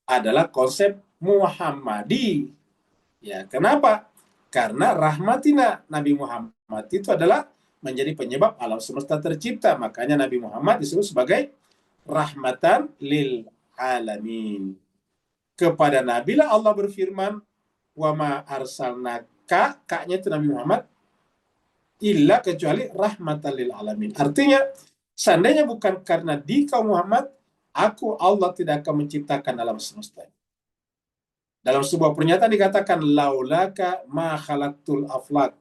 adalah konsep Muhammadi. Ya, kenapa? Karena rahmatina, Nabi Muhammad itu adalah menjadi penyebab alam semesta tercipta. Makanya Nabi Muhammad disebut sebagai rahmatan lil alamin. Kepada Nabi lah Allah berfirman, wa ma arsalnaka, kaknya itu Nabi Muhammad, illa, kecuali rahmatan lil alamin. Artinya, seandainya bukan karena di kaum Muhammad, aku Allah tidak akan menciptakan alam semesta. Dalam sebuah pernyataan dikatakan, laulaka ma khalaqtul aflak.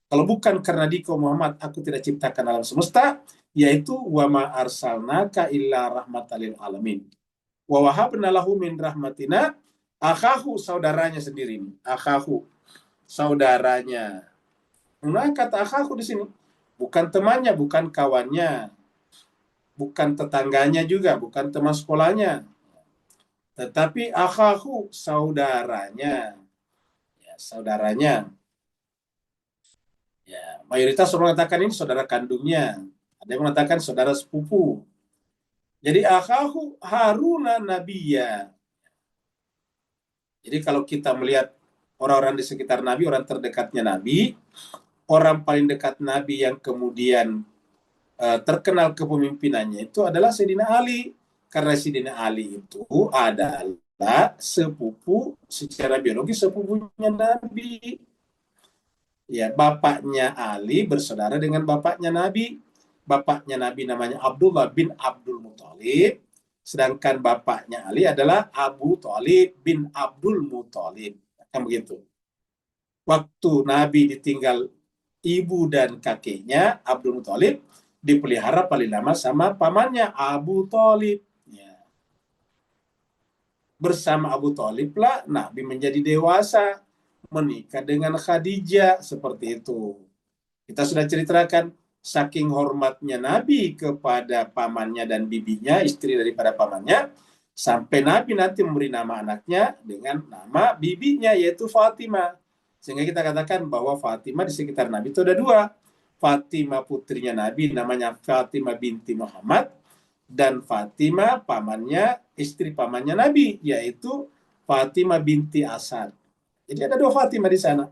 Kalau bukan karena di kaum Muhammad, aku tidak ciptakan alam semesta, yaitu wa ma arsalnaka illa rahmatan lil alamin. Wa wahabna lahu min rahmatina akhahu, saudaranya sendiri. Akhahu, saudaranya. Nah, kata akhahu di sini bukan temannya, bukan kawannya, bukan tetangganya juga, bukan teman sekolahnya, tetapi akhahu, saudaranya. Ya, saudaranya. Ya, mayoritas orang mengatakan ini saudara kandungnya. Ada yang mengatakan saudara sepupu. Jadi akhahu Haruna nabiyya. Jadi kalau kita melihat orang-orang di sekitar Nabi, orang terdekatnya Nabi, orang paling dekat Nabi yang kemudian terkenal kepemimpinannya itu adalah Sayyidina Ali. Karena Sayyidina Ali itu adalah sepupu, secara biologis sepupunya Nabi. Ya, bapaknya Ali bersaudara dengan bapaknya Nabi. Bapaknya Nabi namanya Abdullah bin Abdul Muthalib, sedangkan bapaknya Ali adalah Abu Thalib bin Abdul Muthalib. Kan begitu. Waktu Nabi ditinggal ibu dan kakeknya, Abdul Muthalib dipelihara paling lama sama pamannya Abu Thalib. Ya. Bersama Abu Thalib lah Nabi menjadi dewasa, menikah dengan Khadijah, seperti itu. Kita sudah ceritakan saking hormatnya Nabi kepada pamannya dan bibinya, istri daripada pamannya, sampai Nabi nanti memberi nama anaknya dengan nama bibinya, yaitu Fatimah. Sehingga kita katakan bahwa Fatimah di sekitar Nabi itu ada dua. Fatimah putrinya Nabi namanya Fatimah binti Muhammad, dan Fatimah pamannya, istri pamannya Nabi, yaitu Fatimah binti Asad. Jadi ada dua Fatimah di sana.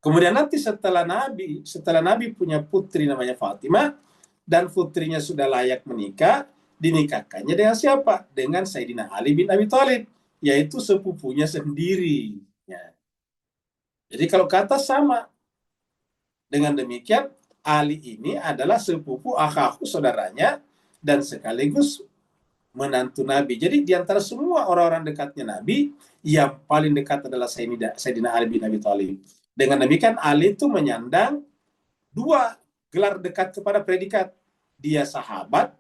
Kemudian nanti setelah Nabi punya putri namanya Fatimah, dan putrinya sudah layak menikah, dinikahkannya dengan siapa? Dengan Sayyidina Ali bin Abi Thalib, yaitu sepupunya sendiri. Ya. Jadi kalau kata sama, dengan demikian Ali ini adalah sepupu akhahu, saudaranya, dan sekaligus menantu Nabi. Jadi di antara semua orang-orang dekatnya Nabi, yang paling dekat adalah Sayyidina Ali bin Abi Thalib. Dengan demikian Ali itu menyandang dua gelar dekat kepada predikat. Dia sahabat,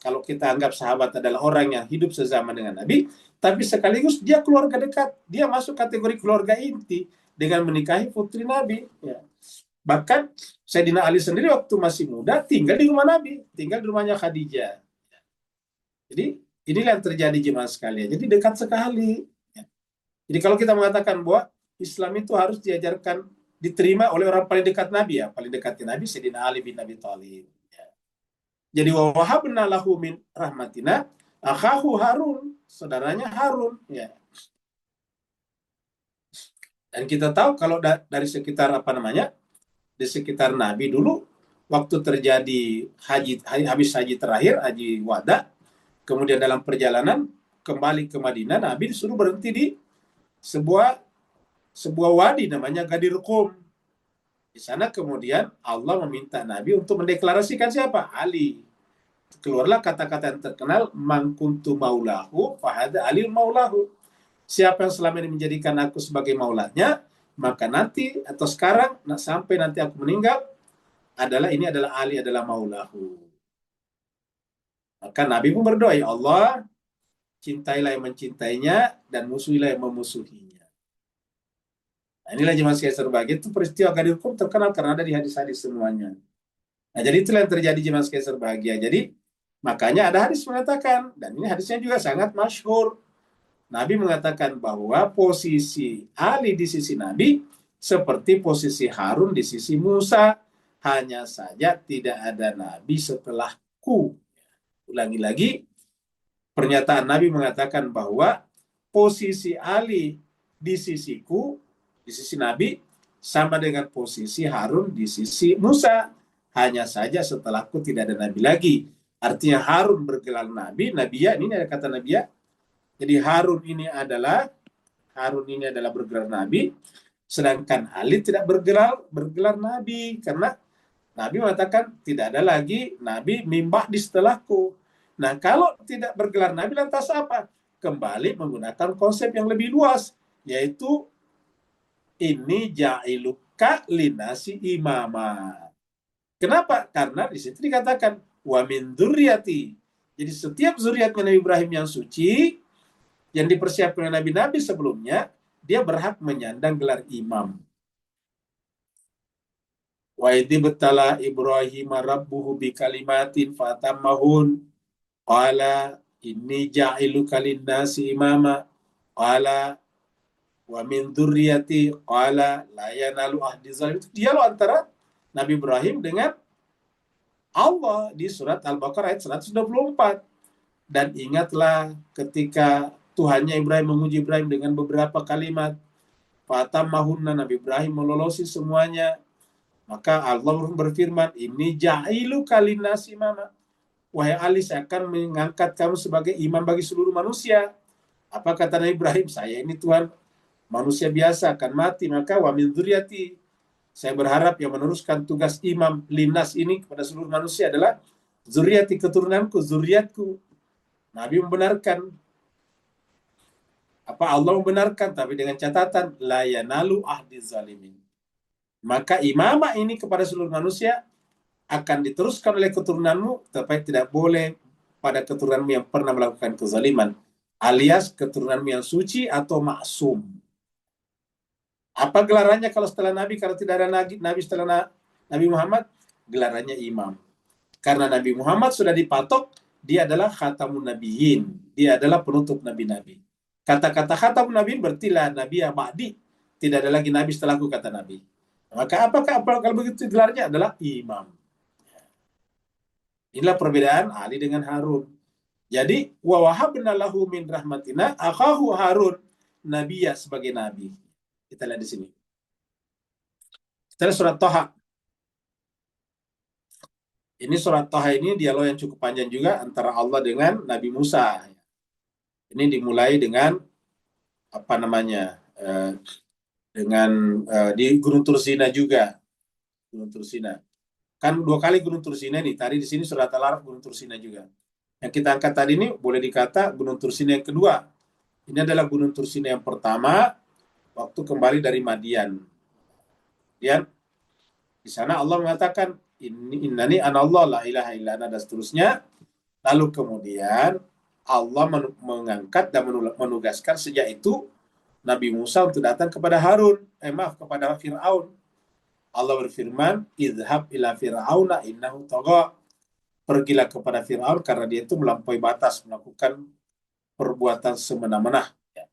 kalau kita anggap sahabat adalah orang yang hidup sezaman dengan Nabi, tapi sekaligus dia keluarga dekat. Dia masuk kategori keluarga inti dengan menikahi putri Nabi. Ya. Bahkan Sayyidina Ali sendiri waktu masih muda tinggal di rumah Nabi, tinggal di rumahnya Khadijah. Jadi inilah yang terjadi jemaah sekalian. Jadi dekat sekali. Ya. Jadi kalau kita mengatakan bahwa Islam itu harus diajarkan, diterima oleh orang paling dekat Nabi, ya paling dekat Nabi Sayyidina Ali bin Abi Thalib. Ya. Jadi wa wahabna lahu min rahmatina akhahu Harun, saudaranya Harun. Ya. Dan kita tahu kalau dari sekitar di sekitar Nabi dulu, waktu terjadi habis haji terakhir, haji wada, kemudian dalam perjalanan kembali ke Madinah, Nabi disuruh berhenti di sebuah wadi namanya Ghadir Qum. Di sana kemudian Allah meminta Nabi untuk mendeklarasikan siapa? Ali. Keluarlah kata-kata yang terkenal, man kuntu maulahu fahada Ali maulahu. Siapa yang selama ini menjadikan aku sebagai maulanya, maka nanti atau sekarang sampai nanti aku meninggal ini adalah Ali adalah maulahu. Maka Nabi pun berdoa, ya Allah, cintailah yang mencintainya dan musuhilah yang memusuhinya. Nah, inilah jemaah sekalian berbahagia, itu peristiwa Ghadir Qum terkenal karena ada di hadis-hadis semuanya. Nah, jadi itulah yang terjadi jemaah sekalian berbahagia. Jadi makanya ada hadis mengatakan, dan ini hadisnya juga sangat masyhur. Nabi mengatakan bahwa posisi Ali di sisi Nabi seperti posisi Harun di sisi Musa, hanya saja tidak ada Nabi setelahku. Ulangi lagi, pernyataan Nabi mengatakan bahwa posisi Ali di sisiku, di sisi Nabi, sama dengan posisi Harun di sisi Musa. Hanya saja setelahku tidak ada Nabi lagi. Artinya Harun bergelar Nabi, Nabiya, ini ada kata Nabiya. Jadi Harun ini adalah bergelar Nabi, sedangkan Ali tidak bergelar Nabi, karena Nabi mengatakan tidak ada lagi Nabi mimbah di setelahku. Nah, kalau tidak bergelar Nabi lantas apa? Kembali menggunakan konsep yang lebih luas, yaitu ini ja'iluka linasi imama. Kenapa? Karena di situ dikatakan wa min dzurriyyati. Jadi setiap zuriatnya Nabi Ibrahim yang suci, yang dipersiapkan oleh nabi-nabi sebelumnya, dia berhak menyandang gelar imam. Wa idibtala Ibrahim rabbuhu bikalimatin fatammahun. Qala inni ja'iluka linnasi imama. Qala wa min dzurriyyati. Qala la yanalu ahdi zalim. Itu dialog antara Nabi Ibrahim dengan Allah di surat Al-Baqarah ayat 124. Dan ingatlah ketika Tuhannya Ibrahim menguji Ibrahim dengan beberapa kalimat. Fatammahunna, Nabi Ibrahim melolosi semuanya. Maka Allah berfirman, ini ja'iluka linnasi imama. Wahai Ali, saya akan mengangkat kamu sebagai imam bagi seluruh manusia. Apa kata Nabi Ibrahim? Saya ini Tuhan, manusia biasa akan mati. Maka wa min dzurriyyati. Saya berharap yang meneruskan tugas imam linnas ini kepada seluruh manusia adalah zuriati, keturunanku, zuriatku. Nabi membenarkan. Allah membenarkan, tapi dengan catatan la yanalu ahdi zalimin. Maka imamah ini kepada seluruh manusia akan diteruskan oleh keturunanmu, tapi tidak boleh pada keturunanmu yang pernah melakukan kezaliman, alias keturunanmu yang suci atau maksum. Apa gelarannya kalau setelah Nabi? Kalau tidak ada Nabi setelah Nabi Muhammad, gelarannya imam. Karena Nabi Muhammad sudah dipatok, dia adalah khatamun nabiyyin, dia adalah penutup nabi-nabi. Kata-kata khatamun nabiyyin berarti la nabiyya ba'di, tidak ada lagi nabi setelahku, kata Nabi. Maka apakah kalau begitu gelarnya adalah imam. Inilah perbedaan Ali dengan Harun. Jadi wa wahabna lahu min rahmatina akhahu Harun nabiyya, sebagai nabi. Kita lihat di sini. Kita lihat surat Thaha. Ini surat Thaha ini dialog yang cukup panjang juga antara Allah dengan Nabi Musa. Ini dimulai dengan di Gunung Tursina juga. Gunung Tursina. Kan 2 kali Gunung Tursina nih. Tadi di sini surat Al-Araf Gunung Tursina juga. Yang kita angkat tadi ini boleh dikata Gunung Tursina yang kedua. Ini adalah Gunung Tursina yang pertama waktu kembali dari Madian. Dan di sana Allah mengatakan innani anallah la ilaha illa ana dan seterusnya. Lalu kemudian Allah mengangkat dan menugaskan sejak itu Nabi Musa untuk datang kepada kepada Fir'aun. Allah berfirman, "Idhab ila fir'auna innahu tagha." Pergilah kepada Fir'aun karena dia itu melampaui batas, melakukan perbuatan semena-mena. Ya.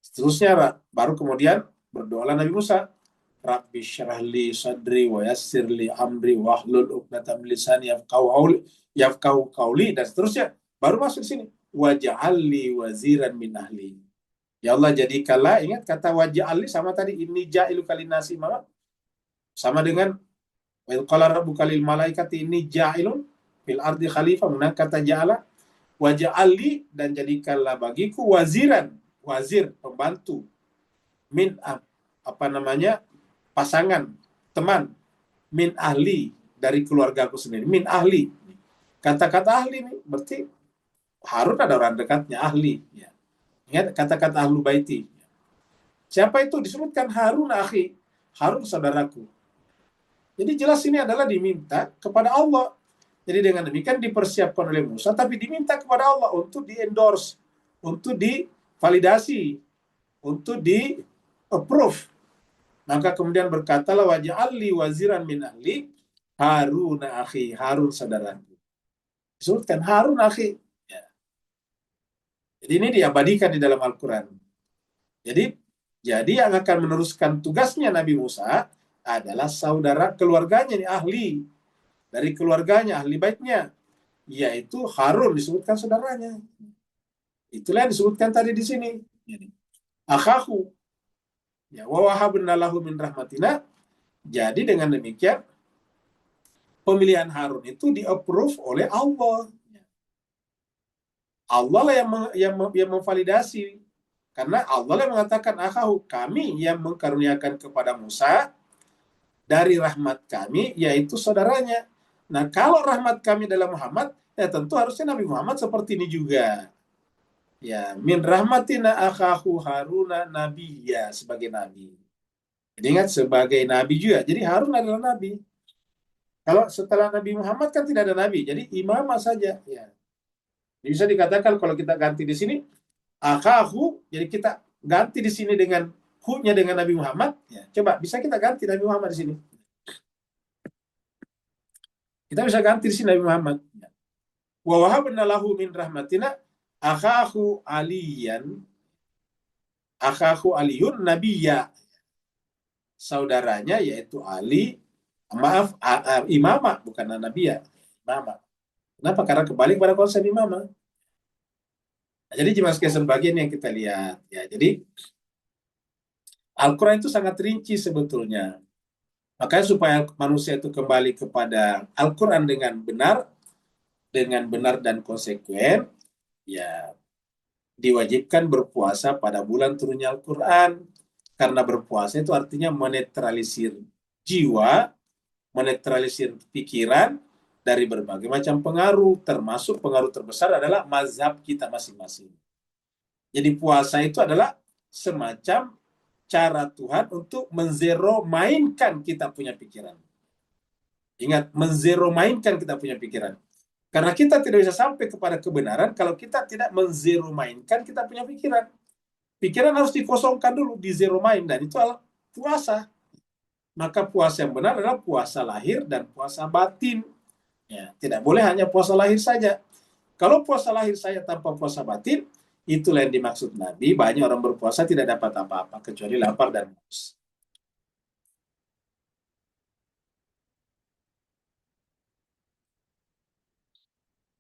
Seterusnya baru kemudian berdoalah Nabi Musa, Rabbi syrah li sadri wa yassir li amri wahlul 'uqdatam min lisani yafqahu qawli dan seterusnya. Baru masuk sini, waj'al li waziran min ahli. Ya Allah, jadikanlah, ingat kata waj'al li sama tadi, ini ja'ilu kalinasi imama, sama dengan wa qala rabbuka lil malaikati inni ja'ilun fil ardi khalifah, menang kata ja'ala, waj'al li, dan jadikanlah bagiku wazir, pembantu, min pasangan, teman, min ahli, dari keluargaku sendiri, min ahli. Kata-kata ahli ini berarti Harun ada orang dekatnya, ahli. Ya. Ingat kata-kata ahlu baiti. Siapa itu? Disebutkan Harun akhi, Harun saudaraku. Jadi jelas ini adalah diminta kepada Allah. Jadi dengan demikian dipersiapkan oleh Musa, tapi diminta kepada Allah untuk di-endorse, untuk divalidasi, untuk di-approve. Maka kemudian berkatalah waj'alli waziran min ahli Harun akhi, Harun saudaraku. Disebutkan Harun akhi. Ya. Jadi ini diabadikan di dalam Al-Quran. Jadi yang akan meneruskan tugasnya Nabi Musa adalah saudara keluarganya, ahli dari keluarganya, ahli baitnya, yaitu Harun, disebutkan saudaranya. Itulah yang disebutkan tadi di sini. Akhahu. Ya, wa wahabna lahu min rahmatina. Jadi dengan demikian pemilihan Harun itu di-approve oleh Allah. Allah lah yang memvalidasi. Karena Allah lah yang mengatakan akhahu, kami yang mengkaruniakan kepada Musa dari rahmat kami, yaitu saudaranya. Nah, kalau rahmat kami adalah Muhammad, ya tentu harusnya Nabi Muhammad seperti ini juga. Ya, min rahmatina akhahu Haruna nabiyya, sebagai nabi. Jadi ingat, sebagai nabi juga. Jadi Harun adalah nabi. Kalau setelah Nabi Muhammad kan tidak ada nabi, jadi imamah saja. Ya. Bisa dikatakan kalau kita ganti di sini akhahu, jadi kita ganti di sini dengan hu-nya dengan Nabi Muhammad. Ya. Coba bisa kita ganti Nabi Muhammad di sini. Kita bisa ganti di sini Nabi Muhammad. Wa wahabna lahu min rahmatina akhahu aliyun nabiyya. Saudaranya yaitu Ali, imamah, bukan nabiyya, imamah. Kenapa? Karena kembali kepada konsep imamah. Nah, jadi jemaah sekalian bagian yang kita lihat. Ya, jadi Al-Quran itu sangat rinci sebetulnya. Makanya supaya manusia itu kembali kepada Al-Quran dengan benar dan konsekuen, ya diwajibkan berpuasa pada bulan turunnya Al-Quran. Karena berpuasa itu artinya menetralisir jiwa, menetralisir pikiran dari berbagai macam pengaruh, termasuk pengaruh terbesar adalah mazhab kita masing-masing. Jadi puasa itu adalah semacam cara Tuhan untuk menzeromainkan kita punya pikiran. Ingat, menzeromainkan kita punya pikiran. Karena kita tidak bisa sampai kepada kebenaran kalau kita tidak menzeromainkan kita punya pikiran. Pikiran harus dikosongkan dulu, dizeromain, dan itu adalah puasa. Maka puasa yang benar adalah puasa lahir dan puasa batin. Ya, tidak boleh hanya puasa lahir saja. Kalau puasa lahir saja tanpa puasa batin, itulah yang dimaksud Nabi. Banyak orang berpuasa tidak dapat apa-apa kecuali lapar dan haus.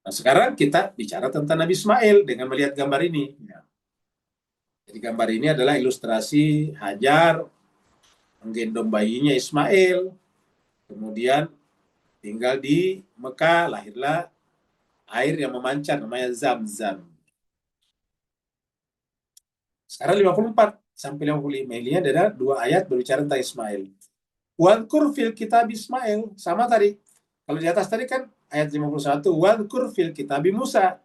Nah, sekarang kita bicara tentang Nabi Ismail dengan melihat gambar ini. Ya. Jadi gambar ini adalah ilustrasi Hajar menggendong bayinya Ismail, kemudian tinggal di Mekah, lahirlah air yang memancar namanya Zam-Zam. Sekarang 54 sampai 55 ini adalah dua ayat berbicara tentang Ismail. Wadkur fil kitab Ismail, sama tadi. Kalau di atas tadi kan ayat 51, wadkur fil kitab Musa.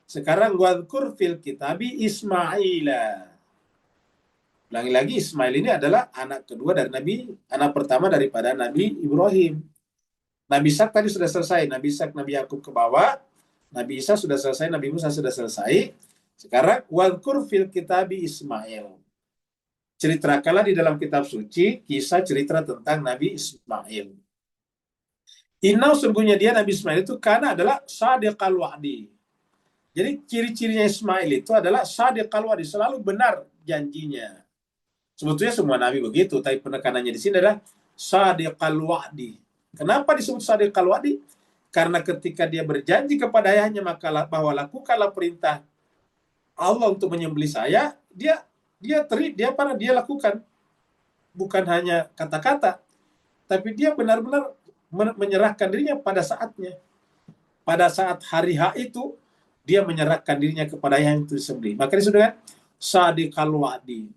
Sekarang wadkur fil kitab Ismaila. Ulangi lagi, Ismail ini adalah anak kedua dari anak pertama daripada Nabi Ibrahim. Nabi Ishak tadi sudah selesai. Nabi Ishak, Nabi Yakub ke bawah. Nabi Isa sudah selesai, Nabi Musa sudah selesai. Sekarang wadkur fil kitabi Ismail. Ceritakanlah di dalam kitab suci kisah cerita tentang Nabi Ismail. Inau sungguhnya dia Nabi Ismail itu karena adalah sadiqal wa'di. Jadi ciri-cirinya Ismail itu adalah sadiqal wa'di, selalu benar janjinya. Sebetulnya semua nabi begitu, tapi penekanannya di sini adalah sadiqal wa'di. Kenapa disebut sadiqal wa'di? Karena ketika dia berjanji kepada ayahnya maka bahwa lakukanlah perintah Allah untuk menyembelih saya, dia lakukan. Bukan hanya kata-kata, tapi dia benar-benar menyerahkan dirinya pada saatnya. Pada saat hari H itu, dia menyerahkan dirinya kepada ayah yang itu disembelih. Maka disebutkan sadiqal wa'di.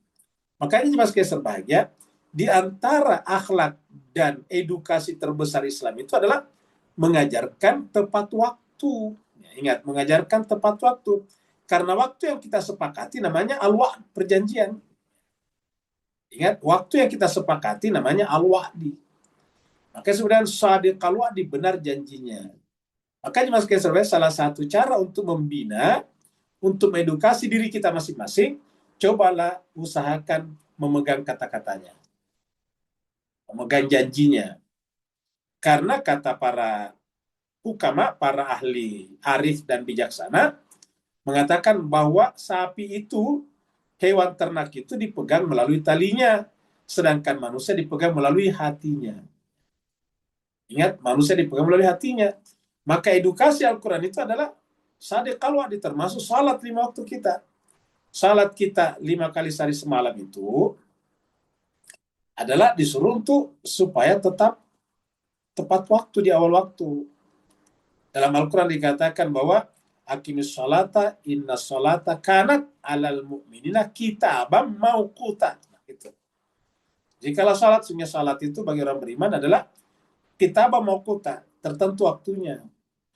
Makanya Mas Kaiser bahagia, di antara akhlak dan edukasi terbesar Islam itu adalah mengajarkan tepat waktu. Ya, ingat, mengajarkan tepat waktu. Karena waktu yang kita sepakati namanya al-wa'd, perjanjian. Ingat, waktu yang kita sepakati namanya al-wa'di. Maka sebenarnya sadiqal wa'di, benar janjinya. Makanya Mas Kaiser, salah satu cara untuk membina, untuk mengedukasi diri kita masing-masing, cobalah usahakan memegang kata-katanya. Memegang janjinya. Karena kata para hukama, para ahli arif dan bijaksana, mengatakan bahwa sapi itu, hewan ternak itu dipegang melalui talinya, sedangkan manusia dipegang melalui hatinya. Ingat, manusia dipegang melalui hatinya. Maka edukasi Al-Quran itu adalah sadiqal wa'di, termasuk salat 5 waktu kita. Salat kita 5 kali sehari semalam itu adalah disuruh untuk supaya tetap tepat waktu di awal waktu. Dalam Al-Quran dikatakan bahwa aqimis sholata inna sholata kanat alal mu'minina kitabam mauquta. Gitu. Jikalau salat, sungguh salat itu bagi orang beriman adalah kitabam mauquta, tertentu waktunya.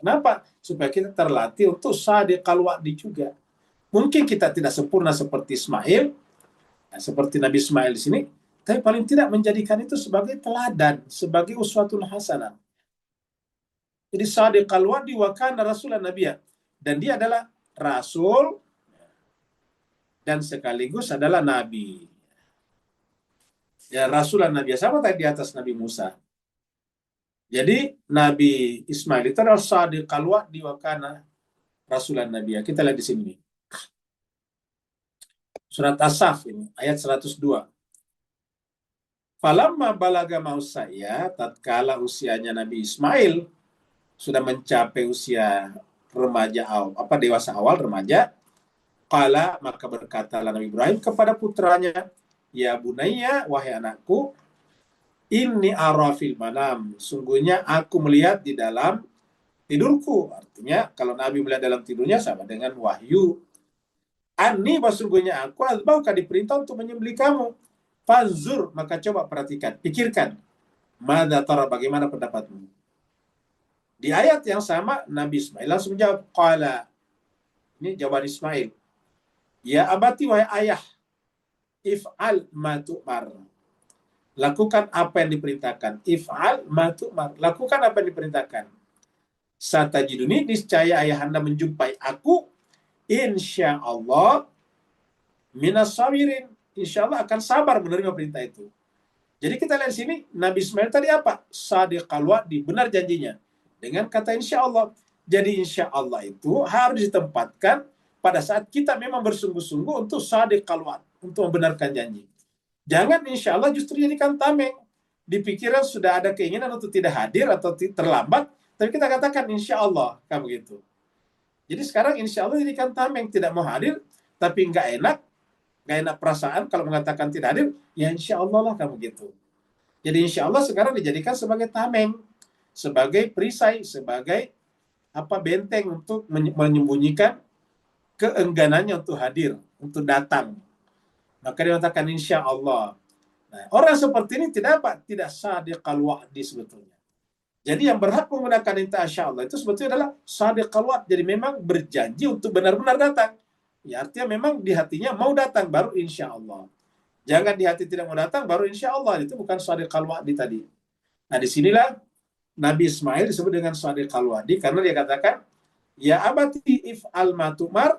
Kenapa? Supaya kita terlatih untuk sadiqal wa'di juga. Mungkin kita tidak sempurna seperti Ismail, seperti Nabi Ismail di sini, tapi paling tidak menjadikan itu sebagai teladan, sebagai uswatun hasanah. Jadi sadiqal wa'di wa kana rasulan nabiyya. Dan dia adalah rasul dan sekaligus adalah nabi. Ya, rasulan nabiyya sama tadi di atas Nabi Musa. Jadi Nabi Ismail itu adalah sadiqal wa'di wa kana rasulan nabiyya. Kita lihat di sini. Surat As-Saff ini, ayat 102. Falamma balaga mausaya, tatkala usianya Nabi Ismail sudah mencapai usia remaja dewasa awal, remaja, qala, maka berkatalah Nabi Ibrahim kepada putranya, ya bunayya, wahai anakku, inni ara fil manam, sungguhnya aku melihat di dalam tidurku. Artinya kalau Nabi melihat dalam tidurnya sama dengan wahyu. Ani, sesungguhnya aku azbauka, diperintah untuk menyembelih kamu. Fanzur, maka coba perhatikan, pikirkan. Madza tara, bagaimana pendapatmu? Di ayat yang sama Nabi Ismail langsung menjawab, qala. Ini jawaban Ismail. Ya abati, wahai ayah, if'al ma tu'mar. Lakukan apa yang diperintahkan. If'al ma tu'mar. Lakukan apa yang diperintahkan. Satajiduni, niscaya ayahanda menjumpai aku, insya Allah minas sabirin, insya Allah akan sabar menerima perintah itu. Jadi kita lihat sini Nabi Ismail tadi apa? Sadiqal wa'di, benar janjinya dengan kata insya Allah. Jadi insya Allah itu harus ditempatkan pada saat kita memang bersungguh-sungguh untuk sadiqal wa'di, untuk membenarkan janji. Jangan insya Allah justru jadikan tameng. Di pikiran sudah ada keinginan untuk tidak hadir atau terlambat, tapi kita katakan insya Allah, kamu gitu. Jadi sekarang insya Allah jadikan tameng, tidak mau hadir, tapi nggak enak perasaan kalau mengatakan tidak hadir, ya insya Allah lah kamu gitu. Jadi insya Allah sekarang dijadikan sebagai tameng, sebagai perisai, sebagai benteng untuk menyembunyikan keengganannya untuk hadir, untuk datang. Maka dia mengatakan insya Allah. Nah, orang seperti ini tidak sadiqal wa'di sebetulnya. Jadi yang berhak menggunakan insya Allah itu sebetulnya adalah sadiqal wa'd. Jadi memang berjanji untuk benar-benar datang. Ya, artinya memang di hatinya mau datang baru insya Allah. Jangan di hati tidak mau datang baru insya Allah. Itu bukan sadiqal wa'd tadi. Nah disinilah Nabi Ismail disebut dengan Shadiqal Wa'di karena dia katakan, ya abati if'al ma tu'mar,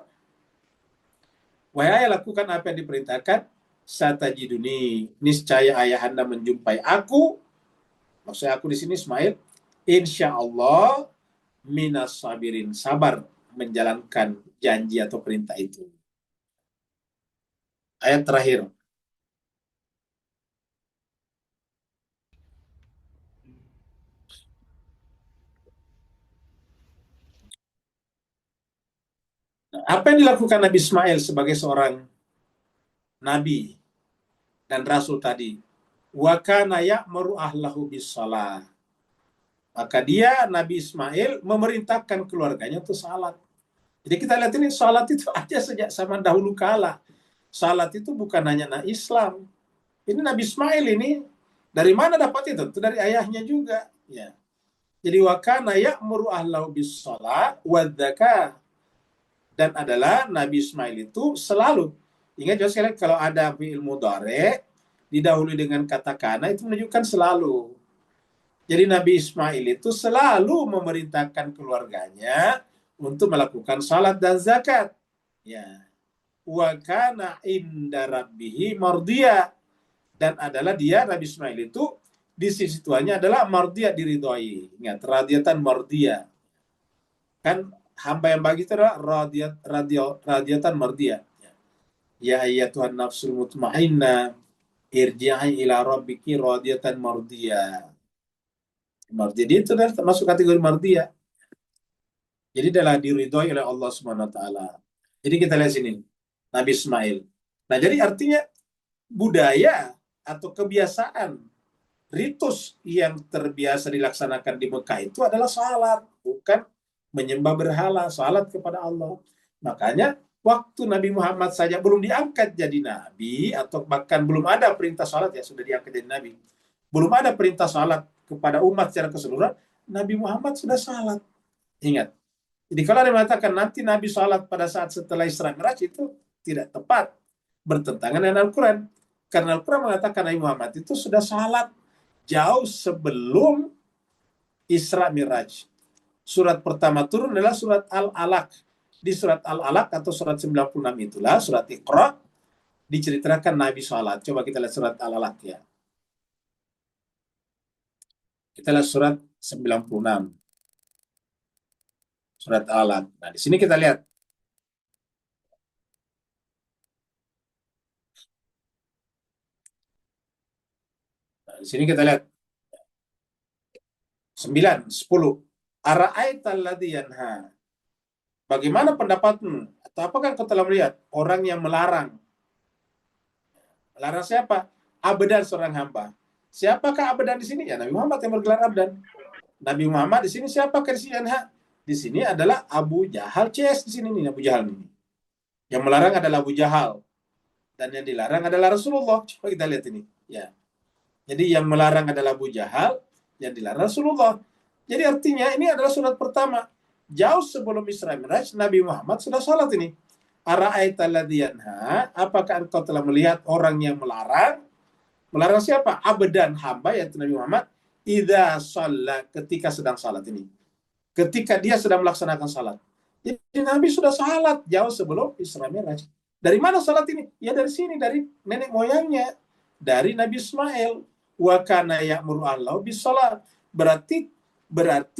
wahai ayah, lakukan apa yang diperintahkan, satajiduni, niscaya ayahanda menjumpai aku, maksudnya aku di sini Ismail, insya Allah minas sabirin, sabar menjalankan janji atau perintah itu. Ayat terakhir. Apa yang dilakukan Nabi Ismail sebagai seorang nabi dan rasul tadi? Wa kana ya'muru ahlahu bis-shalah. Maka dia, Nabi Ismail, memerintahkan keluarganya untuk salat. Jadi kita lihat ini, salat itu aja sejak zaman dahulu kala. Salat itu bukan hanya Islam. Ini Nabi Ismail ini, dari mana dapat itu? Itu dari ayahnya juga. Ya. Jadi wa kana ya'muru ahlahu bis-shalah wa dzakah. Dan adalah Nabi Ismail itu selalu, ingat juga sekali kalau ada fi'il mudhari didahului dengan kata kana, itu menunjukkan selalu. Jadi Nabi Ismail itu selalu memerintahkan keluarganya untuk melakukan salat dan zakat. Ya. Wa kana inda rabbihi mardiya. Dan adalah dia, Nabi Ismail itu di sisi Tuhannya adalah mardiya, diridhoi. Ingat, radiyatan mardiya. Kan hamba yang bagi itu adalah radiyatan mardiya. Ya ayyatuhan nafsul mutmainnah, irji'i ila rabbiki radiyatan mardiya. Jadi itu adalah termasuk kategori mardiya. Jadi adalah diridhoi oleh Allah Subhanahu wa taala. Jadi kita lihat sini Nabi Ismail. Nah, jadi artinya budaya atau kebiasaan ritus yang terbiasa dilaksanakan di Mekah itu adalah salat, bukan menyembah berhala, salat kepada Allah. Makanya waktu Nabi Muhammad saja belum diangkat jadi nabi, atau bahkan belum ada perintah salat, ya sudah diangkat jadi nabi. Belum ada perintah salat kepada umat secara keseluruhan, Nabi Muhammad sudah salat. Ingat. Jadi kalau ada mengatakan nanti Nabi salat pada saat setelah Isra Mi'raj, itu tidak tepat, bertentangan dengan Al-Quran. Karena Al-Quran mengatakan Nabi Muhammad itu sudah salat jauh sebelum Isra Mi'raj. Surat pertama turun adalah surat Al-Alaq. Di surat Al-Alaq atau surat 96 itulah, surat Iqra, diceritakan Nabi salat. Coba kita lihat surat Al-Alaq ya. Kita lihat surat 96. Surat Al-Alaq. Nah, di sini kita lihat. Nah, di sini kita lihat. 9, 10. Ara'aital ladzi yanha. Bagaimana pendapatmu? Atau apakah kau telah melihat orang yang melarang? Melarang siapa? Abdan, seorang hamba. Siapakah abdan di sini? Ya Nabi Muhammad yang bergelar abdan. Nabi Muhammad di sini siapakah di sini? Di sini adalah Abu Jahal. CS di sini nih, Abu Jahal ini. Yang melarang adalah Abu Jahal. Dan yang dilarang adalah Rasulullah. Coba kita lihat ini. Ya. Jadi yang melarang adalah Abu Jahal, yang dilarang Rasulullah. Jadi artinya ini adalah surat pertama. Jauh sebelum Isra Mi'raj, Nabi Muhammad sudah salat ini. Ara'aital ladzi yanha, apakah engkau telah melihat orang yang melarang? Melarang siapa? Abdan, hamba, yaitu Nabi Muhammad. Idza shalla, ketika sedang salat ini. Ketika dia sedang melaksanakan salat. Jadi Nabi sudah salat jauh sebelum Isra Mi'raj. Dari mana salat ini? Ya dari sini, dari nenek moyangnya. Dari Nabi Ismail. Wa kana ya'muru ahlahu bis-shalah. Berarti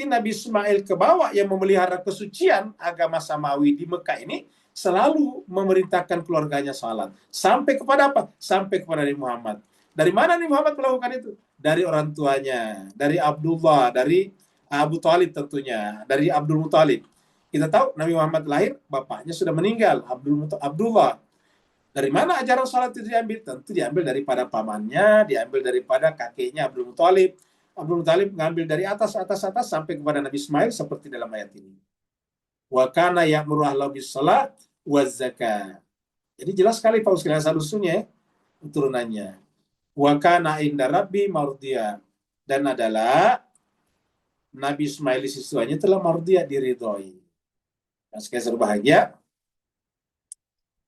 Nabi Ismail ke bawah yang memelihara kesucian agama Samawi di Mekah ini selalu memerintahkan keluarganya salat. Sampai kepada apa? Sampai kepada Nabi Muhammad. Dari mana Nabi Muhammad melakukan itu? Dari orang tuanya, dari Abdullah, dari Abu Talib tentunya, dari Abdul Muthalib. Kita tahu Nabi Muhammad lahir, bapaknya sudah meninggal, Abdullah. Dari mana ajaran salat itu diambil? Tentu diambil daripada pamannya, diambil daripada kakeknya Abdul Muthalib. Abdul Muthalib mengambil dari atas sampai kepada Nabi Ismail seperti dalam ayat ini. Wa kana ya'muru ahlahu bis-shalah waz zakah. Jadi jelas sekali Pak Ustaz Salusunya turunannya. Wa kana inda rabbi mardiya. Dan adalah Nabi Ismail siswanya telah mardiya, diridhoi. Nah, sekian berbahagia.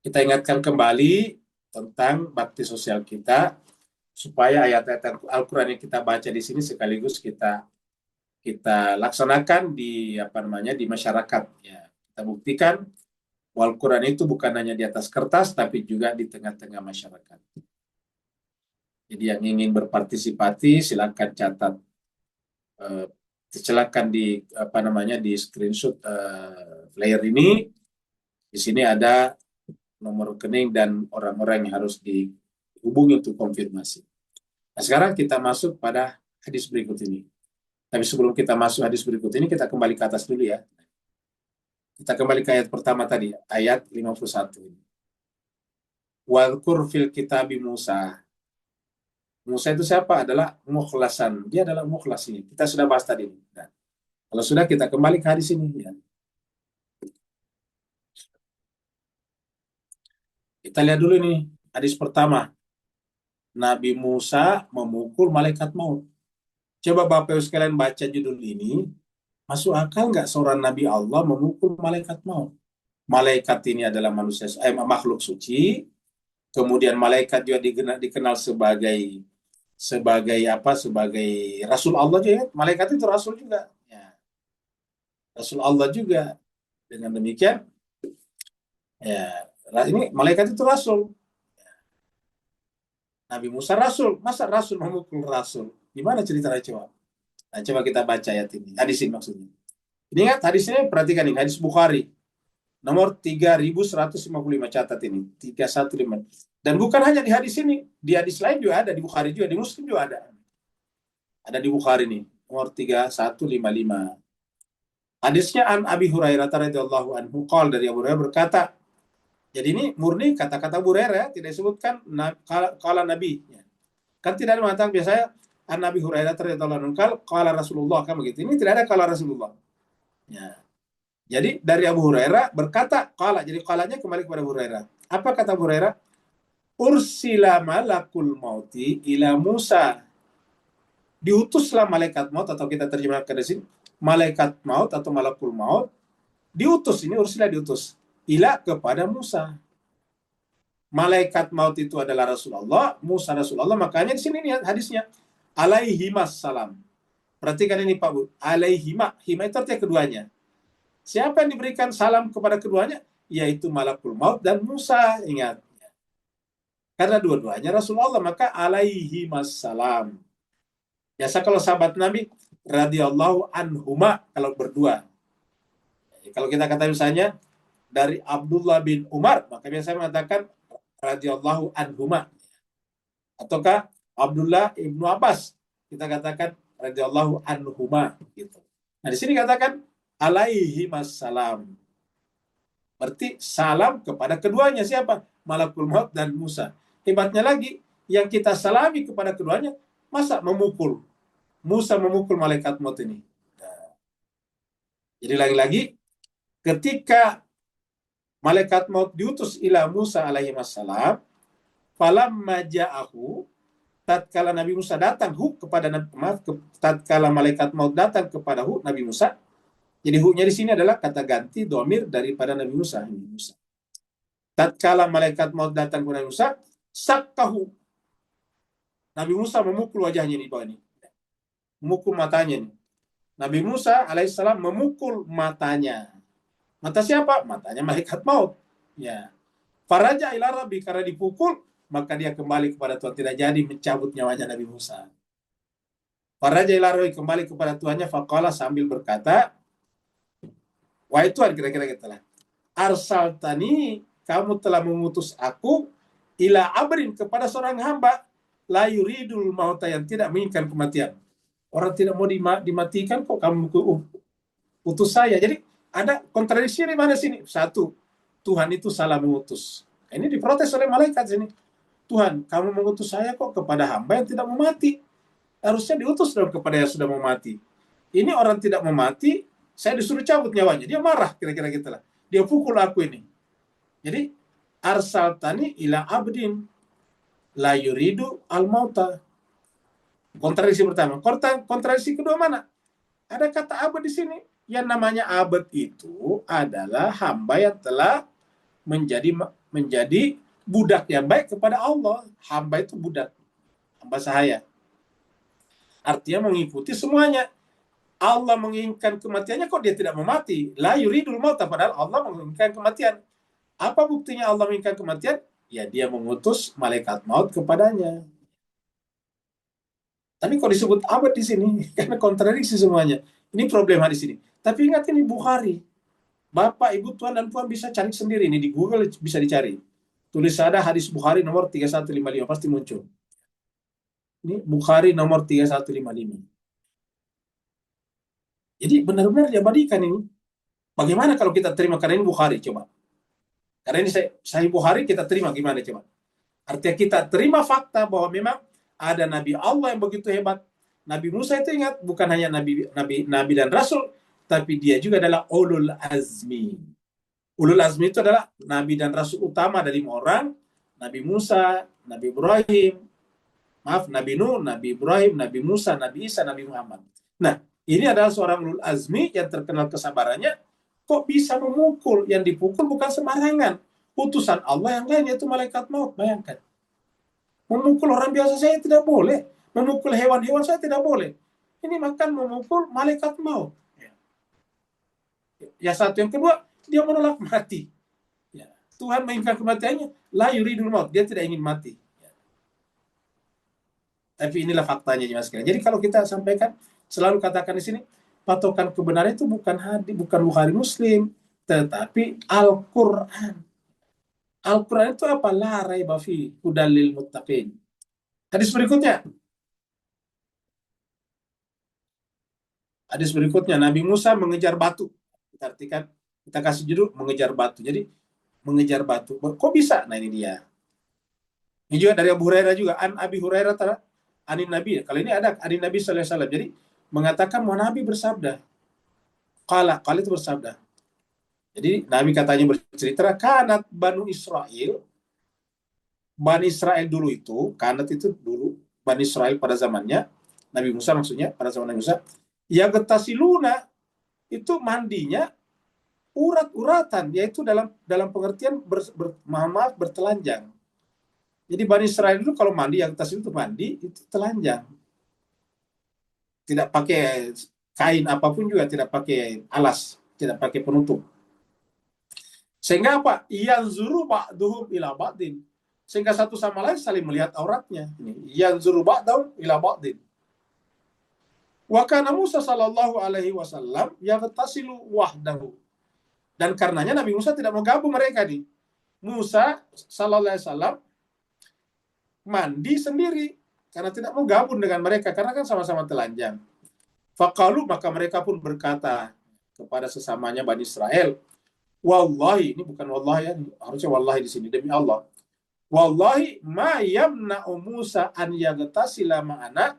Kita ingatkan kembali tentang bakti sosial kita, supaya ayat-ayat Al-Quran yang kita baca di sini sekaligus kita kita laksanakan di di masyarakat. Ya, kita buktikan bahwa Al-Quran itu bukan hanya di atas kertas, tapi juga di tengah-tengah masyarakat. Jadi yang ingin berpartisipasi silakan catat, silakan di screenshot flyer ini. Di sini ada nomor rekening dan orang-orang yang harus dihubungi untuk konfirmasi. Nah, sekarang kita masuk pada hadis berikut ini. Tapi sebelum kita masuk hadis berikut ini, kita kembali ke atas dulu ya. Kita kembali ke ayat pertama tadi, ayat 51. Wadhkur fil kitabi Musa. Musa itu siapa? Adalah mukhlasan. Dia adalah mukhlas ini. Kita sudah bahas tadi. Nah, kalau sudah, kita kembali ke hadis ini. Ya. Kita lihat dulu nih, hadis pertama. Nabi Musa memukul malaikat maut. Coba Bapak Ibu sekalian baca judul ini, masuk akal nggak seorang Nabi Allah memukul malaikat maut? Malaikat ini adalah manusia, makhluk suci. Kemudian malaikat juga dikenal sebagai Rasul Allah juga. Malaikat itu Rasul juga. Ya. Rasul Allah juga. Dengan demikian, ya ini malaikat itu Rasul. Nabi Musa Rasul. Masa Rasul memukul Rasul? Gimana ceritanya coba? Nah, coba kita baca ayat ini. Hadis ini maksudnya. Ini ingat hadisnya, perhatikan ini. Hadis Bukhari. Nomor 3155, catat ini. 315. Dan bukan hanya di hadis ini. Di hadis lain juga ada. Di Bukhari juga. Di Muslim juga ada. Ada di Bukhari nih. Nomor 3155. Hadisnya an Abi Hurairah radhiyallahu anhu qala, dari Abu Hurairah berkata. Jadi ini murni kata-kata Abu Hurairah, tidak disebutkan qala Nabi. Kan tidak ada mengatakan biasanya an Nabi Hurairah radhiyallahu anhu qala Rasulullah, kan begitu. Ini tidak ada qala Rasulullah. Ya. Jadi dari Abu Hurairah berkata qala, jadi qalanya kembali kepada Abu Hurairah. Apa kata Abu Hurairah? Ursila malakul mauti ila Musa. Diutuslah malaikat maut, atau kita terjemahkan di sini malaikat maut atau malakul maut. Diutus, ini ursila diutus. Ila kepada Musa. Malaikat maut itu adalah Rasulullah, Musa Rasulullah. Makanya di sini lihat hadisnya. Alaihimas salam. Perhatikan ini Pak Bu. Alaihima. Hima itu artinya keduanya. Siapa yang diberikan salam kepada keduanya? Yaitu malakul maut dan Musa. Ingat. Karena dua-duanya Rasulullah, maka alaihimas salam. Biasa kalau sahabat Nabi, radhiyallahu anhuma, kalau berdua. Kalau kita kata misalnya, dari Abdullah bin Umar, maka biasanya mengatakan radhiyallahu anhuma. Ataukah Abdullah ibnu Abbas, kita katakan radhiyallahu anhuma gitu. Nah, di sini katakan alaihi wassalam. Berarti salam kepada keduanya, siapa? Malakul maut dan Musa. Hebatnya lagi, yang kita salami kepada keduanya, masa memukul? Musa memukul malaikat maut ini. Nah, jadi lagi-lagi, ketika malaikat maut diutus ila Musa alaihi wassalam, falamma ja'ahu, tatkala Nabi Musa datang tatkala malaikat maut datang kepada Nabi Musa. Jadi hu-nya di sini adalah kata ganti dhamir daripada Nabi Musa. Tatkala malaikat maut datang kepada Nabi Musa, sakkahu. Nabi Musa memukul wajahnya di bawah ini. Memukul matanya ini. Nabi Musa alaihissalam memukul matanya. Mata siapa? Matanya malaikat maut. Ya. Faraja ila rabbi, karena dipukul, maka dia kembali kepada Tuhan. Tidak jadi mencabut nyawanya Nabi Musa. Faraja ila rabbi, kembali kepada Tuhannya. Faqala, sambil berkata, wahai Tuhan, kira-kira gitu lah. Arsaltani, kamu telah mengutus aku, ila abrin, kepada seorang hamba, la yuridul mauta, yang tidak menginginkan kematian. Orang tidak mau dimatikan, kok kamu utus saya. Jadi ada kontradiksi di mana sini? Satu, Tuhan itu salah mengutus. Ini diprotes oleh malaikat sini. Tuhan, kamu mengutus saya kok kepada hamba yang tidak mau mati. Harusnya diutus dong kepada yang sudah mau mati. Ini orang tidak mau mati, saya disuruh cabut nyawanya. Dia marah, kira-kira gitulah. Dia pukul aku ini. Jadi, arsaltani ila abdin la yuridu al-mauta. Kontradiksi pertama. Kontradiksi kedua mana? Ada kata abad di sini. Yang namanya abad itu adalah hamba yang telah menjadi budak yang baik kepada Allah. Hamba itu budak. Hamba sahaya. Artinya mengikuti semuanya. Allah menginginkan kematiannya, kok dia tidak mau mati? La yuridul mauta, padahal Allah menginginkan kematian. Apa buktinya Allah menginginkan kematian? Ya dia mengutus malaikat maut kepadanya. Tapi kok disebut abad di sini? Karena kontradiksi semuanya. Ini problem hadis ini. Tapi ingat ini Bukhari. Bapak, Ibu, Tuan, dan Puan bisa cari sendiri. Ini di Google bisa dicari. Tulis ada hadis Bukhari nomor 3155. Pasti muncul. Ini Bukhari nomor 3155. Jadi benar-benar diabadikan ini. Bagaimana kalau kita terima? Karena ini Bukhari, coba. Karena ini Sahih Bukhari, kita terima gimana coba? Artinya kita terima fakta bahwa memang ada Nabi Allah yang begitu hebat. Nabi Musa itu ingat, bukan hanya Nabi dan Rasul, tapi dia juga adalah Ulul Azmi. Ulul Azmi itu adalah Nabi dan Rasul utama dari 5 orang. Nabi Musa, Nabi Ibrahim, Nabi Nuh, Nabi Ibrahim, Nabi Musa, Nabi Isa, Nabi Muhammad. Nah, ini adalah seorang Ulul Azmi yang terkenal kesabarannya. Kok bisa memukul? Yang dipukul bukan sembarangan. Utusan Allah yang lain, yaitu malaikat maut. Bayangkan. Memukul orang biasa saya tidak boleh. Memukul hewan-hewan saya tidak boleh. Ini makan memukul malaikat maut. Ya satu. Yang kedua, dia menolak mati. Ya. Tuhan menginginkan kematiannya. La yuridul maut. Dia tidak ingin mati. Ya. Tapi inilah faktanya. Jadi kalau kita sampaikan, selalu katakan di sini, patokan kebenaran itu bukan hadis, bukan Bukhari Muslim, tetapi Al-Quran. Al-Quran itu apa? La raiba fi hudal lil muttaqin. Hadis berikutnya. Hadis berikutnya, Nabi Musa mengejar batu. Kita artikan, kita kasih judul mengejar batu. Jadi mengejar batu. Kok bisa? Nah ini dia. Ini juga dari Abu Hurairah juga. An Abi Hurairah anin Nabi. Kalau ini ada anin Nabi sallallahu alaihi wasallam. Jadi mengatakan bahwa Nabi bersabda. Qala itu bersabda. Jadi Nabi katanya bercerita, kanat Bani Israel dulu itu, kanat itu dulu, Bani Israel pada zamannya, Nabi Musa maksudnya, pada zaman Nabi Musa, ya getasiluna, itu mandinya urat-uratan, yaitu dalam pengertian bertelanjang. Jadi Bani Israel dulu kalau mandi, yang getasil itu mandi, itu telanjang. Tidak pakai kain apapun juga, tidak pakai alas, tidak pakai penutup. Sehingga apa? Yanzuru ba'duhum ila ba'din. Sehingga satu sama lain saling melihat auratnya. Yanzuru ba'duhum ila ba'din. Wa kana Musa sallallahu alaihi wasallam yaghtasilu wahdahu. Dan karenanya Nabi Musa tidak mau gabung mereka nih. Musa sallallahu alaihi wasallam mandi sendiri karena tidak mau gabung dengan mereka karena kan sama-sama telanjang. Faqalu, maka mereka pun berkata kepada sesamanya Bani Israel, wallahi, ini bukan wallahi ya, harusnya wallahi di sini, demi Allah. Wallahi ma yamna'u Musa an yaghtasila ma'ana.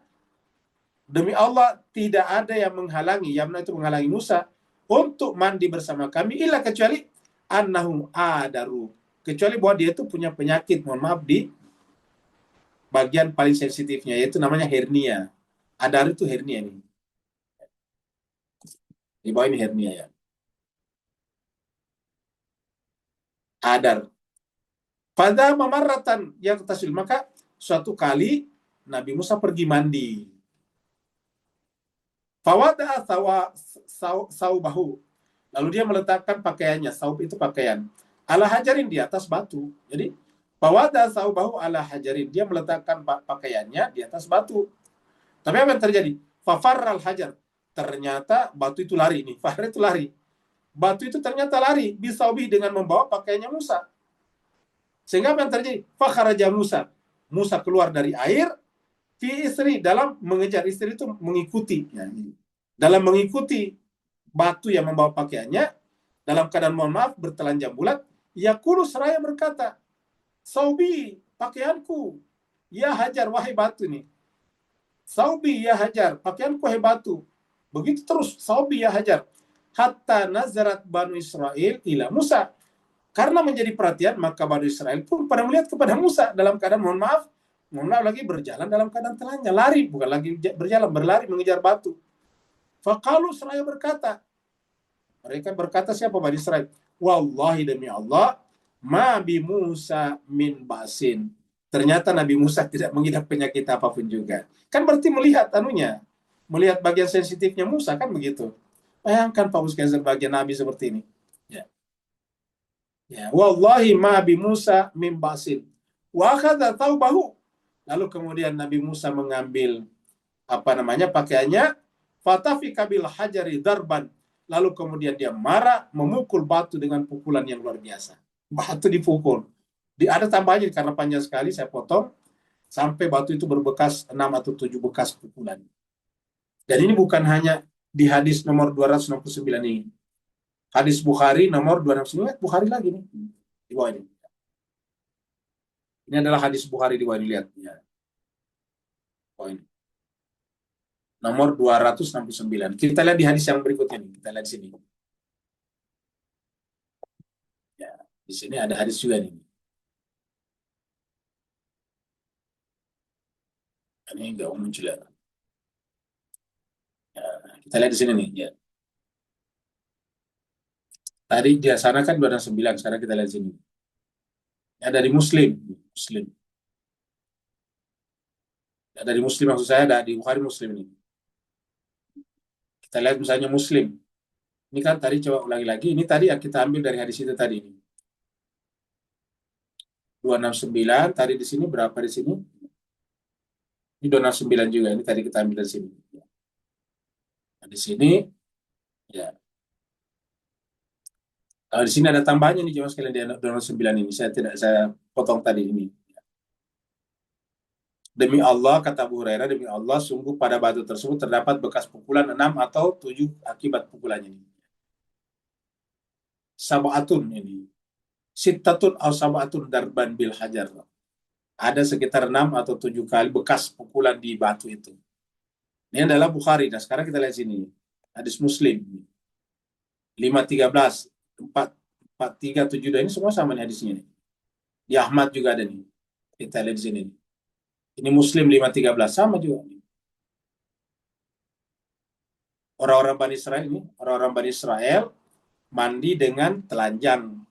Demi Allah tidak ada yang menghalangi, yamna itu menghalangi Musa untuk mandi bersama kami illa kecuali annahu adaru. Kecuali bahwa dia itu punya penyakit, mohon maaf, di bagian paling sensitifnya, yaitu namanya hernia. Adar itu hernia nih. Di bawah ini hernia ya. Adar. Pada mamarratan yang tasil, maka suatu kali Nabi Musa pergi mandi. Fawada saubahu. Lalu dia meletakkan pakaiannya, saub itu pakaian. Ala hajarin, di atas batu. Jadi fawada saubahu ala hajarin, dia meletakkan pakaiannya di atas batu. Tapi apa yang terjadi? Fafarral hajar. Ternyata batu itu lari nih. Fahar itu lari. Batu itu ternyata lari bisaubi dengan membawa pakaiannya Musa. Sehingga apa yang terjadi? Fakharaja Musa. Musa keluar dari air fi istri, dalam mengejar. Istri itu mengikuti. Ya, dalam mengikuti batu yang membawa pakaiannya, dalam keadaan mohon maaf bertelanjang bulat, yaqulu seraya berkata, saubi, pakaianku, ya hajar, wahai batu nih. Saubi ya hajar, pakaianku wahai batu. Begitu terus, saubi ya hajar. Hatta nazarat Banu Israel ila Musa. Karena menjadi perhatian, maka Banu Israel pun pada melihat kepada Musa dalam keadaan mohon maaf lagi berjalan dalam keadaan telanjang, lari, bukan lagi berjalan, berlari mengejar batu. Faqalu, seraya berkata, mereka berkata siapa Bani Israel? Wallahi, demi Allah, ma bi Musa min basin. Ternyata Nabi Musa tidak mengidap penyakit apapun juga. Kan berarti melihat anunya. melihat bagian sensitifnya Musa, kan begitu. Bayangkan Pak Buskaizer bagian Nabi seperti ini. Ya. Ya, wallahi ma bi Musa min basin. Wa akhadha thawbahu. Lalu kemudian Nabi Musa mengambil pakaiannya, fatafika bil hajari darban. Lalu kemudian dia marah, memukul batu dengan pukulan yang luar biasa. Batu dipukul. Ada tambahnya karena panjang sekali, saya potong sampai batu itu berbekas 6 atau 7 bekas pukulan. Dan ini bukan hanya di hadis nomor 269 ini. Hadis Bukhari nomor 269, Bukhari lagi nih. Di bawah ini. Ini adalah hadis Bukhari di bawah ini, lihat. Ya. Bawah ini. Nomor 269. Kita lihat di hadis yang berikutnya nih. Kita lihat di sini. Ya, di sini ada hadis juga nih. Ini enggak muncul ya. Kita lihat di sini nih. Ya. Tadi di sana kan 269, sekarang kita lihat di sini. Ya, dari Muslim. Ya, dari Muslim maksud saya, ada di Bukhari Muslim ini. Kita lihat misalnya Muslim. Ini kan tadi coba ulangi lagi. Ini tadi yang kita ambil dari hadis itu tadi ini. 269, tadi di sini berapa di sini? Ini 269 juga. Ini tadi kita ambil dari sini. Nah, di sini ya. Kalau di sini ada tambahnya nih jemaah sekalian di 269 ini. Saya potong tadi ini. Demi Allah, kata Abu Hurairah, demi Allah, sungguh pada batu tersebut terdapat bekas pukulan 6 atau 7 akibat pukulannya ini. Sab'atun ini. Sittatun atau sab'atun darban bil hajar. Ada sekitar 6 atau 7 kali bekas pukulan di batu itu. Ini adalah Bukhari. Nah, sekarang kita lihat sini. Hadis Muslim. 513, 4372 ini semua sama nih hadisnya. Di Ahmad juga ada nih. Kita lihat di sini. Ini Muslim 513 sama juga. Orang-orang Bani Israel ini, orang-orang Bani Israel mandi dengan telanjang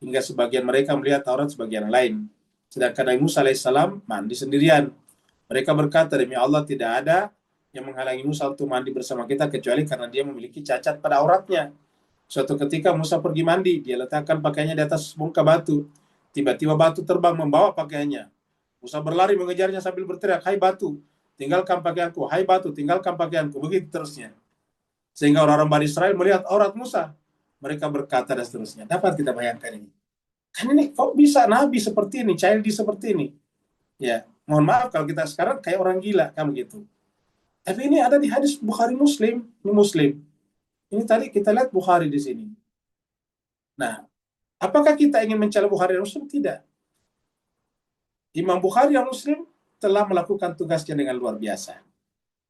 hingga sebagian mereka melihat aurat sebagian lain. Sedangkan Nabi Musa alaihissalam mandi sendirian. Mereka berkata, demi Allah tidak ada yang menghalangi Musa untuk mandi bersama kita kecuali karena dia memiliki cacat pada auratnya. Suatu ketika Musa pergi mandi, dia letakkan pakaiannya di atas muka batu. Tiba-tiba batu terbang membawa pakaiannya. Musa berlari mengejarnya sambil berteriak, hai batu, tinggalkan pakaianku, hai batu, tinggalkan pakaianku, begitu terusnya. Sehingga orang-orang Bani Israel melihat aurat Musa. Mereka berkata dan seterusnya. Dapat kita bayangkan ini. Kan ini kok bisa Nabi seperti ini, childish seperti ini. Ya, mohon maaf kalau kita sekarang kayak orang gila, kan begitu. Tapi ini ada di hadis Bukhari Muslim, ini Muslim. Ini tadi kita lihat Bukhari di sini. Nah, apakah kita ingin mencela Bukhari dan Muslim? Tidak. Imam Bukhari dan Muslim telah melakukan tugasnya dengan luar biasa.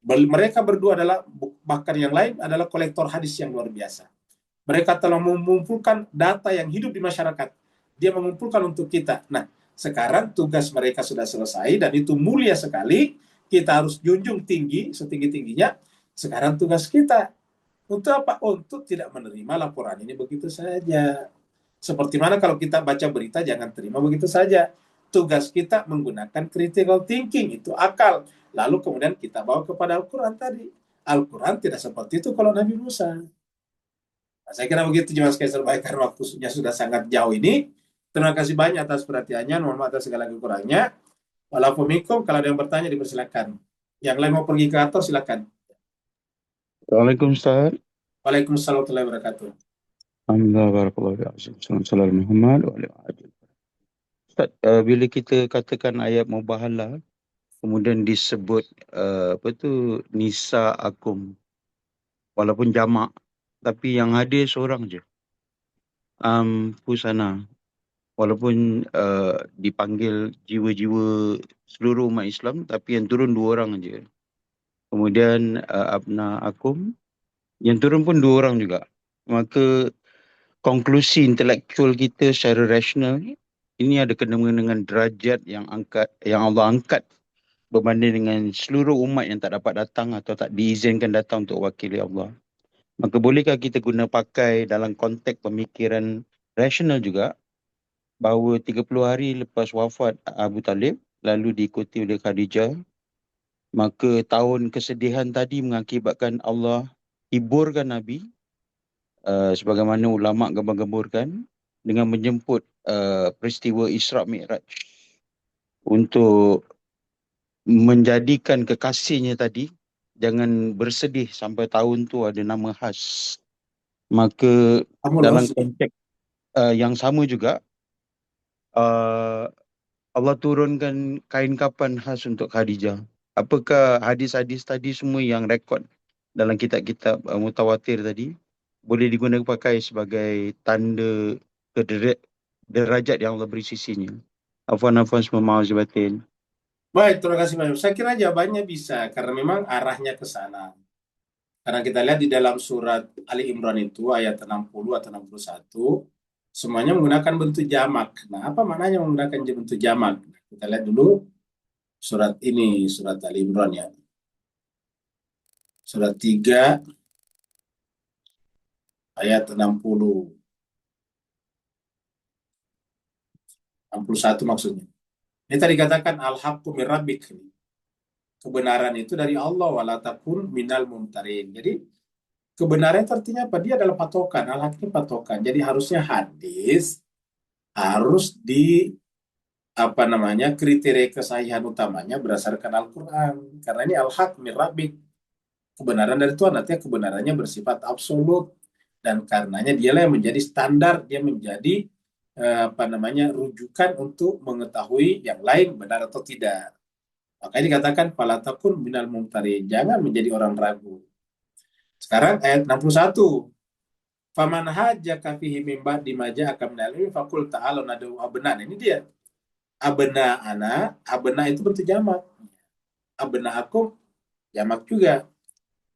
Mereka berdua adalah, bahkan yang lain adalah kolektor hadis yang luar biasa. Mereka telah mengumpulkan data yang hidup di masyarakat. Dia mengumpulkan untuk kita. Nah, sekarang tugas mereka sudah selesai dan itu mulia sekali. Kita harus junjung tinggi, setinggi-tingginya. Sekarang tugas kita. Untuk apa? Untuk tidak menerima laporan ini begitu saja. Seperti mana kalau kita baca berita, jangan terima begitu saja. Tugas kita menggunakan critical thinking, itu akal. Lalu kemudian kita bawa kepada Al-Quran tadi. Al-Quran tidak seperti itu kalau Nabi Musa. Nah, saya kira begitu jemaah sekalian terbaik karena waktunya sudah sangat jauh ini. Terima kasih banyak atas perhatiannya. Mohon maaf atas segala kekurangannya. Walaupunikum, kalau ada yang bertanya dipersilakan. Yang lain mau pergi ke kantor silakan. Assalamualaikum Ustaz. Waalaikumsalam warahmatullahi wabarakatuh. Alhamdulillah, barakallahu fiikum. Assalamualaikum Muhammad wa alihi wasallam. Ustaz, bila kita katakan ayat mubahalah, kemudian disebut nisa akum, walaupun jamak, tapi yang hadir seorang je. Pusana, walaupun dipanggil jiwa-jiwa seluruh umat Islam, tapi yang turun 2 orang je. Kemudian abna akum, yang turun pun 2 orang juga. Maka konklusi intelektual kita secara rasional ini ada kena dengan derajat yang Allah angkat berbanding dengan seluruh umat yang tak dapat datang atau tak diizinkan datang untuk wakili Allah. Maka bolehkah kita guna pakai dalam konteks pemikiran rasional juga bahawa 30 hari lepas wafat Abu Talib lalu diikuti oleh Khadijah, Maka tahun kesedihan tadi mengakibatkan Allah hiburkan Nabi, sebagaimana ulama gambar-gambarkan, dengan menjemput peristiwa Isra Mi'raj untuk menjadikan kekasihnya tadi jangan bersedih sampai tahun tu ada nama khas. Maka dalam konteks yang sama juga, Allah turunkan kain kapan khas untuk Khadijah. Apakah hadis-hadis tadi semua yang rekod dalam kitab-kitab mutawatir tadi boleh digunakan pakai sebagai tanda derajat yang Allah beri sisinya? Afwan semua maaf batin. Baik, terima kasih banyak. Saya kira jawabannya bisa, karena memang arahnya ke sana. Karena kita lihat di dalam surat Ali Imran itu ayat 60 atau 61, semuanya menggunakan bentuk jamak. Nah, apa maknanya menggunakan bentuk jamak? Kita lihat dulu surat ini, surat Ali Imran ya. Surat 3 ayat 60. 61 maksudnya. Ini tadi katakan al-haqqu min rabbik. Kebenaran itu dari Allah, wala takun minal mumtarin. Jadi kebenaran itu artinya apa? Dia adalah patokan. Al-haq ini patokan. Jadi harusnya hadis harus kriteria kesahihan utamanya berdasarkan Al-Quran. Karena ini al-haq min rabbik. Kebenaran dari Tuhan, artinya kebenarannya bersifat absolut. Dan karenanya dialah yang menjadi standar, dia menjadi rujukan untuk mengetahui yang lain benar atau tidak. Makanya dikatakan fala takun minal mumtarin, jangan menjadi orang ragu. Sekarang ayat 61. Faman hajjaka fihi min ba'di ma ja'aka minal ilmi faqul ta'ala nad'u abna. Ini dia. Abna itu bentuk jamak. Abna aku jamak juga.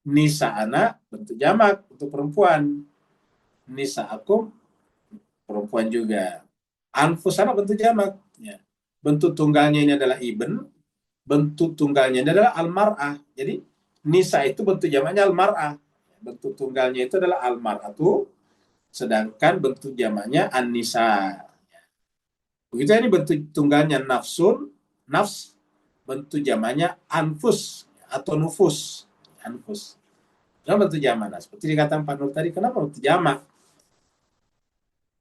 Nisa ana bentuk jamak untuk perempuan. Nisa aku perempuan juga. Anfusana bentuk jamak. Ya. Bentuk tunggalnya ini adalah ibn. Bentuk tunggalnya ini adalah al-mar'ah. Jadi nisa itu bentuk jamaknya al-mar'ah. Bentuk tunggalnya itu adalah al-mar'atu, sedangkan bentuk jamaknya an-nisa. Begitu ini bentuk tunggalnya nafsun, nafs, bentuk jamaknya anfus atau nufus. Anfus. Itu bentuk jamak. Seperti dikatakan Pak Nur tadi, kenapa bentuk jamak?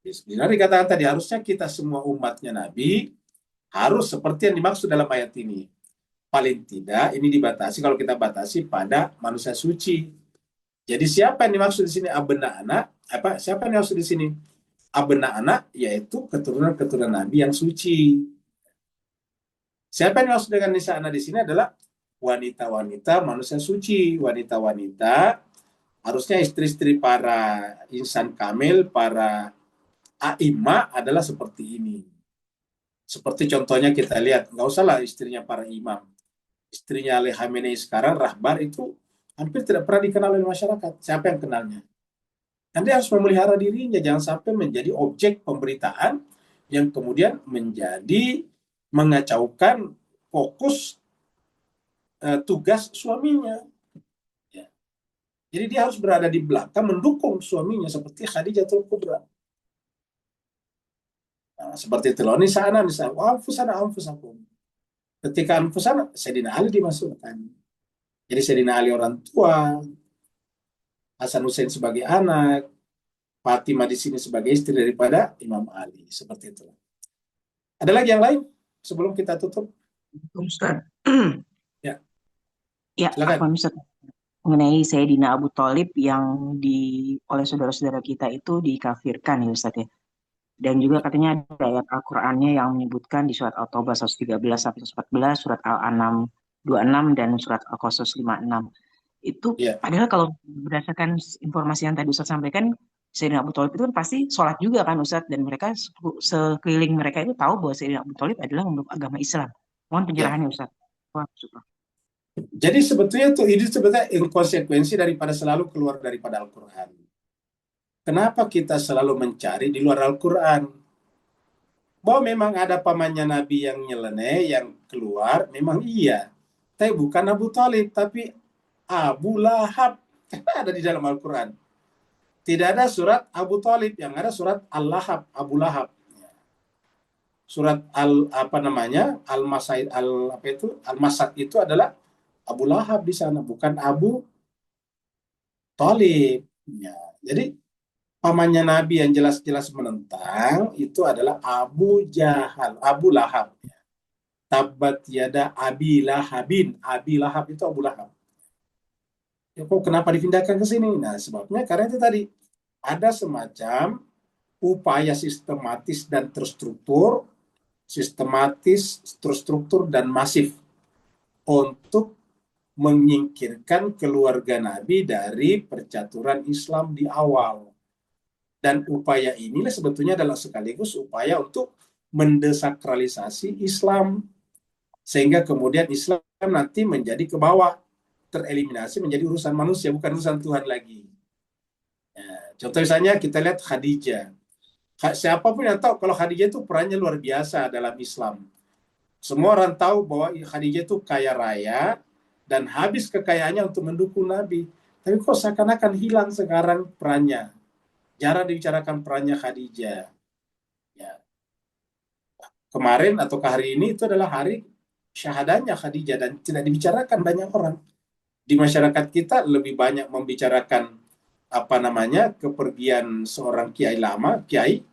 Sebenarnya dikatakan tadi, harusnya kita semua umatnya Nabi harus seperti yang dimaksud dalam ayat ini. Paling tidak ini dibatasi, kalau kita batasi pada manusia suci. Jadi siapa yang dimaksud di sini abna anak? Siapa yang dimaksud di sini abna anak? Yaitu keturunan Nabi yang suci. Siapa yang dimaksud dengan nisa anak di sini adalah wanita-wanita manusia suci, wanita-wanita harusnya istri-istri para insan kamil, para a'imah adalah seperti ini. Seperti contohnya kita lihat, nggak usahlah istrinya para imam. Istrinya Ali Khamenei sekarang, Rahbar, itu hampir tidak pernah dikenal oleh masyarakat. Siapa yang kenalnya? Anda harus memelihara dirinya, jangan sampai menjadi objek pemberitaan yang kemudian menjadi mengacaukan fokus tugas suaminya. Ya. Jadi dia harus berada di belakang mendukung suaminya seperti Khadijatul Kubra. Nah, seperti itu loh, nisa'ana, anfusakum. Ketika anfusana, Sayyidina Ali dimasukkan. Jadi Sayyidina Ali orang tua, Hasan Hussein sebagai anak, Fatimah di sini sebagai istri daripada Imam Ali. Seperti itu. Ada lagi yang lain sebelum kita tutup? Ustaz. Ya. Ya, silakan. Ustaz. Mengenai Sayyidina Abu Thalib yang oleh saudara-saudara kita itu dikafirkan ya Ustaz ya. Dan juga katanya ada ayat Al-Qur'annya yang menyebutkan di surat At-Taubah 113-114, surat Al-An'am 26 dan surat Al-Qasas 56. Itu padahal kalau berdasarkan informasi yang tadi Ustaz sampaikan, Sayyidina Abu Thalib itu kan pasti sholat juga kan Ustaz, dan mereka sekeliling mereka itu tahu bahwa Sayyidina Abu Thalib adalah memeluk agama Islam. Mohon pencerahannya Ustaz. Wah, syukur. Jadi sebetulnya ini konsekuensi daripada selalu keluar daripada Al-Quran. Kenapa kita selalu mencari di luar Al-Quran? Bahwa memang ada pamannya Nabi yang nyeleneh, yang keluar, memang iya. Tapi bukan Abu Thalib, tapi Abu Lahab. Ada di dalam Al-Quran. Tidak ada surat Abu Thalib, yang ada surat Abu Lahab. Surat Al-Masad itu adalah Abu Lahab di sana, bukan Abu Thalib. Ya, jadi pamannya Nabi yang jelas-jelas menentang itu adalah Abu Jahal, Abu Lahab. Tabbat yada Abi Lahabin. Abi Lahab itu Abu Lahab. Ya, kok kenapa dipindahkan ke sini? Nah, sebabnya karena itu tadi ada semacam upaya sistematis, terstruktur, dan masif untuk menyingkirkan keluarga Nabi dari percaturan Islam di awal. Dan upaya inilah sebetulnya adalah sekaligus upaya untuk mendesakralisasi Islam, sehingga kemudian Islam nanti menjadi ke bawah, tereliminasi menjadi urusan manusia, bukan urusan Tuhan lagi. Ya, contoh misalnya kita lihat Khadijah. Siapapun yang tahu kalau Khadijah itu perannya luar biasa dalam Islam. Semua orang tahu bahwa Khadijah itu kaya raya dan habis kekayaannya untuk mendukung Nabi. Tapi kok seakan-akan hilang sekarang perannya. Jarang dibicarakan perannya Khadijah. Ya. Kemarin atau hari ini itu adalah hari syahadanya Khadijah dan tidak dibicarakan banyak orang. Di masyarakat kita lebih banyak membicarakan kepergian seorang kiai lama, kiai,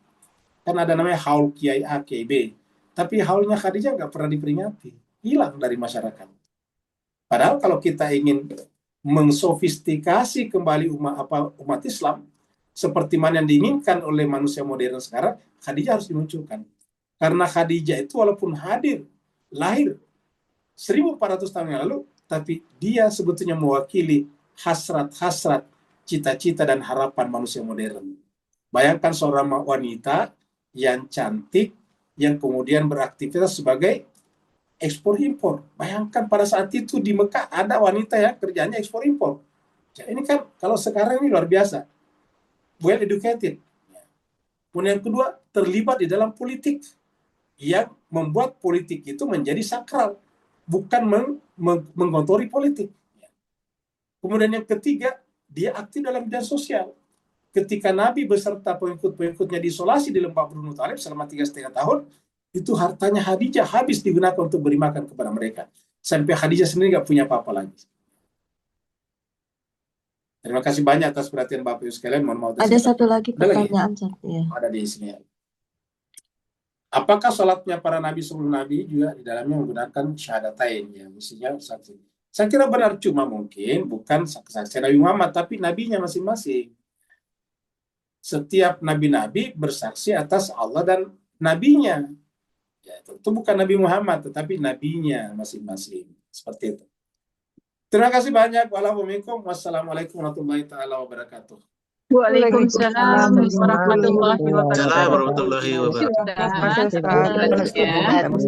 kan ada namanya haul kiai A, kiai B. Tapi haulnya Khadijah nggak pernah diperingati, hilang dari masyarakat. Padahal kalau kita ingin mensofistikasi kembali umat Islam, seperti mana yang diinginkan oleh manusia modern sekarang, Khadijah harus dimunculkan. Karena Khadijah itu walaupun lahir 1400 tahun yang lalu, tapi dia sebetulnya mewakili hasrat-hasrat, cita-cita dan harapan manusia modern. Bayangkan seorang wanita yang cantik, yang kemudian beraktivitas sebagai ekspor-impor. Bayangkan pada saat itu di Mekah ada wanita yang kerjanya ekspor-impor. Ya, ini kan kalau sekarang ini luar biasa. Well educated. Kemudian yang kedua, terlibat di dalam politik yang membuat politik itu menjadi sakral, bukan mengotori politik. Kemudian yang ketiga, dia aktif dalam bidang sosial. Ketika Nabi beserta pengikut-pengikutnya diisolasi di lembah Banu Talib selama 3,5 tahun, itu hartanya Khadijah habis digunakan untuk beri makan kepada mereka. Sampai Khadijah sendiri nggak punya apa-apa lagi. Terima kasih banyak atas perhatian Bapak Ibu sekalian. Mohon maaf. Ada satu lagi pertanyaan. Ada di sini. Apakah sholatnya para nabi sebelum nabi juga di dalamnya menggunakan syahadatain, ya, mestinya saksi? Saya kira benar, cuma mungkin bukan saksi Nabi Muhammad, tapi nabinya masing-masing. Setiap nabi-nabi bersaksi atas Allah dan nabinya. Ya, itu bukan Nabi Muhammad, tetapi nabinya masing-masing. Seperti itu. Terima kasih banyak. Wassalamualaikum warahmatullahi wabarakatuh. Waalaikumsalam warahmatullahi wabarakatuh. Assalamualaikum warahmatullahi wabarakatuh. Sudah.